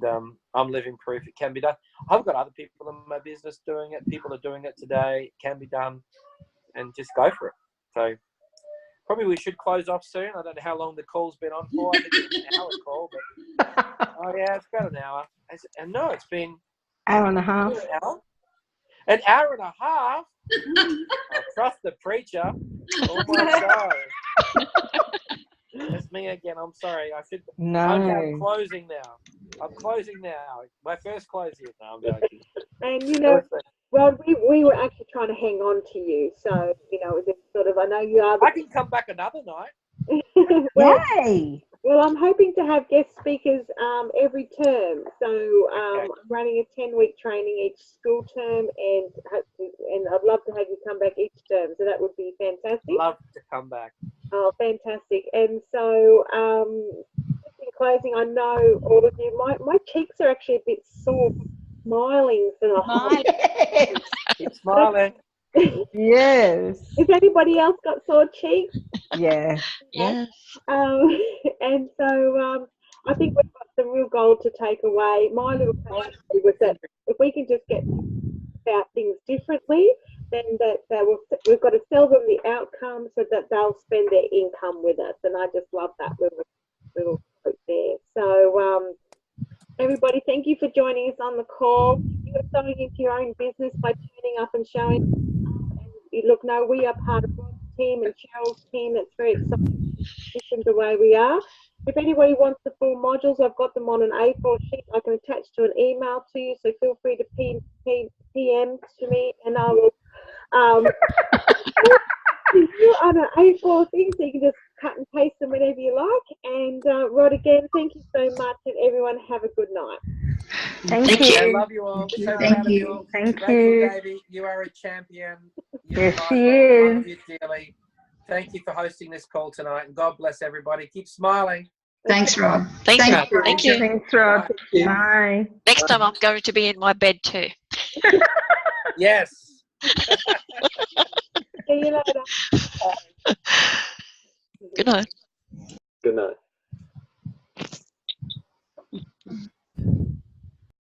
I'm living proof it can be done. I've got other people in my business doing it. People are doing it today. It can be done. And just go for it. So probably we should close off soon. I don't know how long the call's been on for. I think it's an hour call. But, oh, yeah, it's about an hour. And no, it's been... Hour and a half. An hour and a half? I trust the preacher. Oh, my God. That's me again. I'm sorry. I should... No. I'm closing now. My first close here. No, I'm joking. And, Rod, we were actually trying to hang on to you. So, it's sort of, I know you are... I can come back another night. Yay! Well, I'm hoping to have guest speakers every term. So I'm running a 10-week training each school term, and I'd love to have you come back each term. So that would be fantastic. Love to come back. Oh, fantastic. And so in closing, I know all of you, my cheeks are actually a bit sore smiling for the whole. Keep smiling. Yes. Has anybody else got sore cheeks? Yeah. Yes. And so I think we've got some real gold to take away. My little philosophy was that if we can just get about things differently, then we've got to sell them the outcome so that they'll spend their income with us. And I just love that little quote there. So everybody, thank you for joining us on the call. You're selling into your own business by turning up and showing up. And look, no, we are part of Rod's team and Cheryl's team. That's very exciting the way we are. If anybody wants the full modules, I've got them on an A4 sheet I can attach to an email to you, so feel free to PM to me, and I will you on an A4 thing, so you can just cut and paste them whenever you like. And Rod, again, thank you so much, and everyone have a good night. Thank you. I love you all. So Thank you. you. Thank Rachel you. Davey, you are a champion. Yes, she I love is. you dearly. Thank you for hosting this call tonight, and God bless everybody. Keep smiling. Thanks, Rod. Thanks, Rod. Thank you. Thanks, Rod. Bye. Next time I'm going to be in my bed too. Yes. See you later. Good night.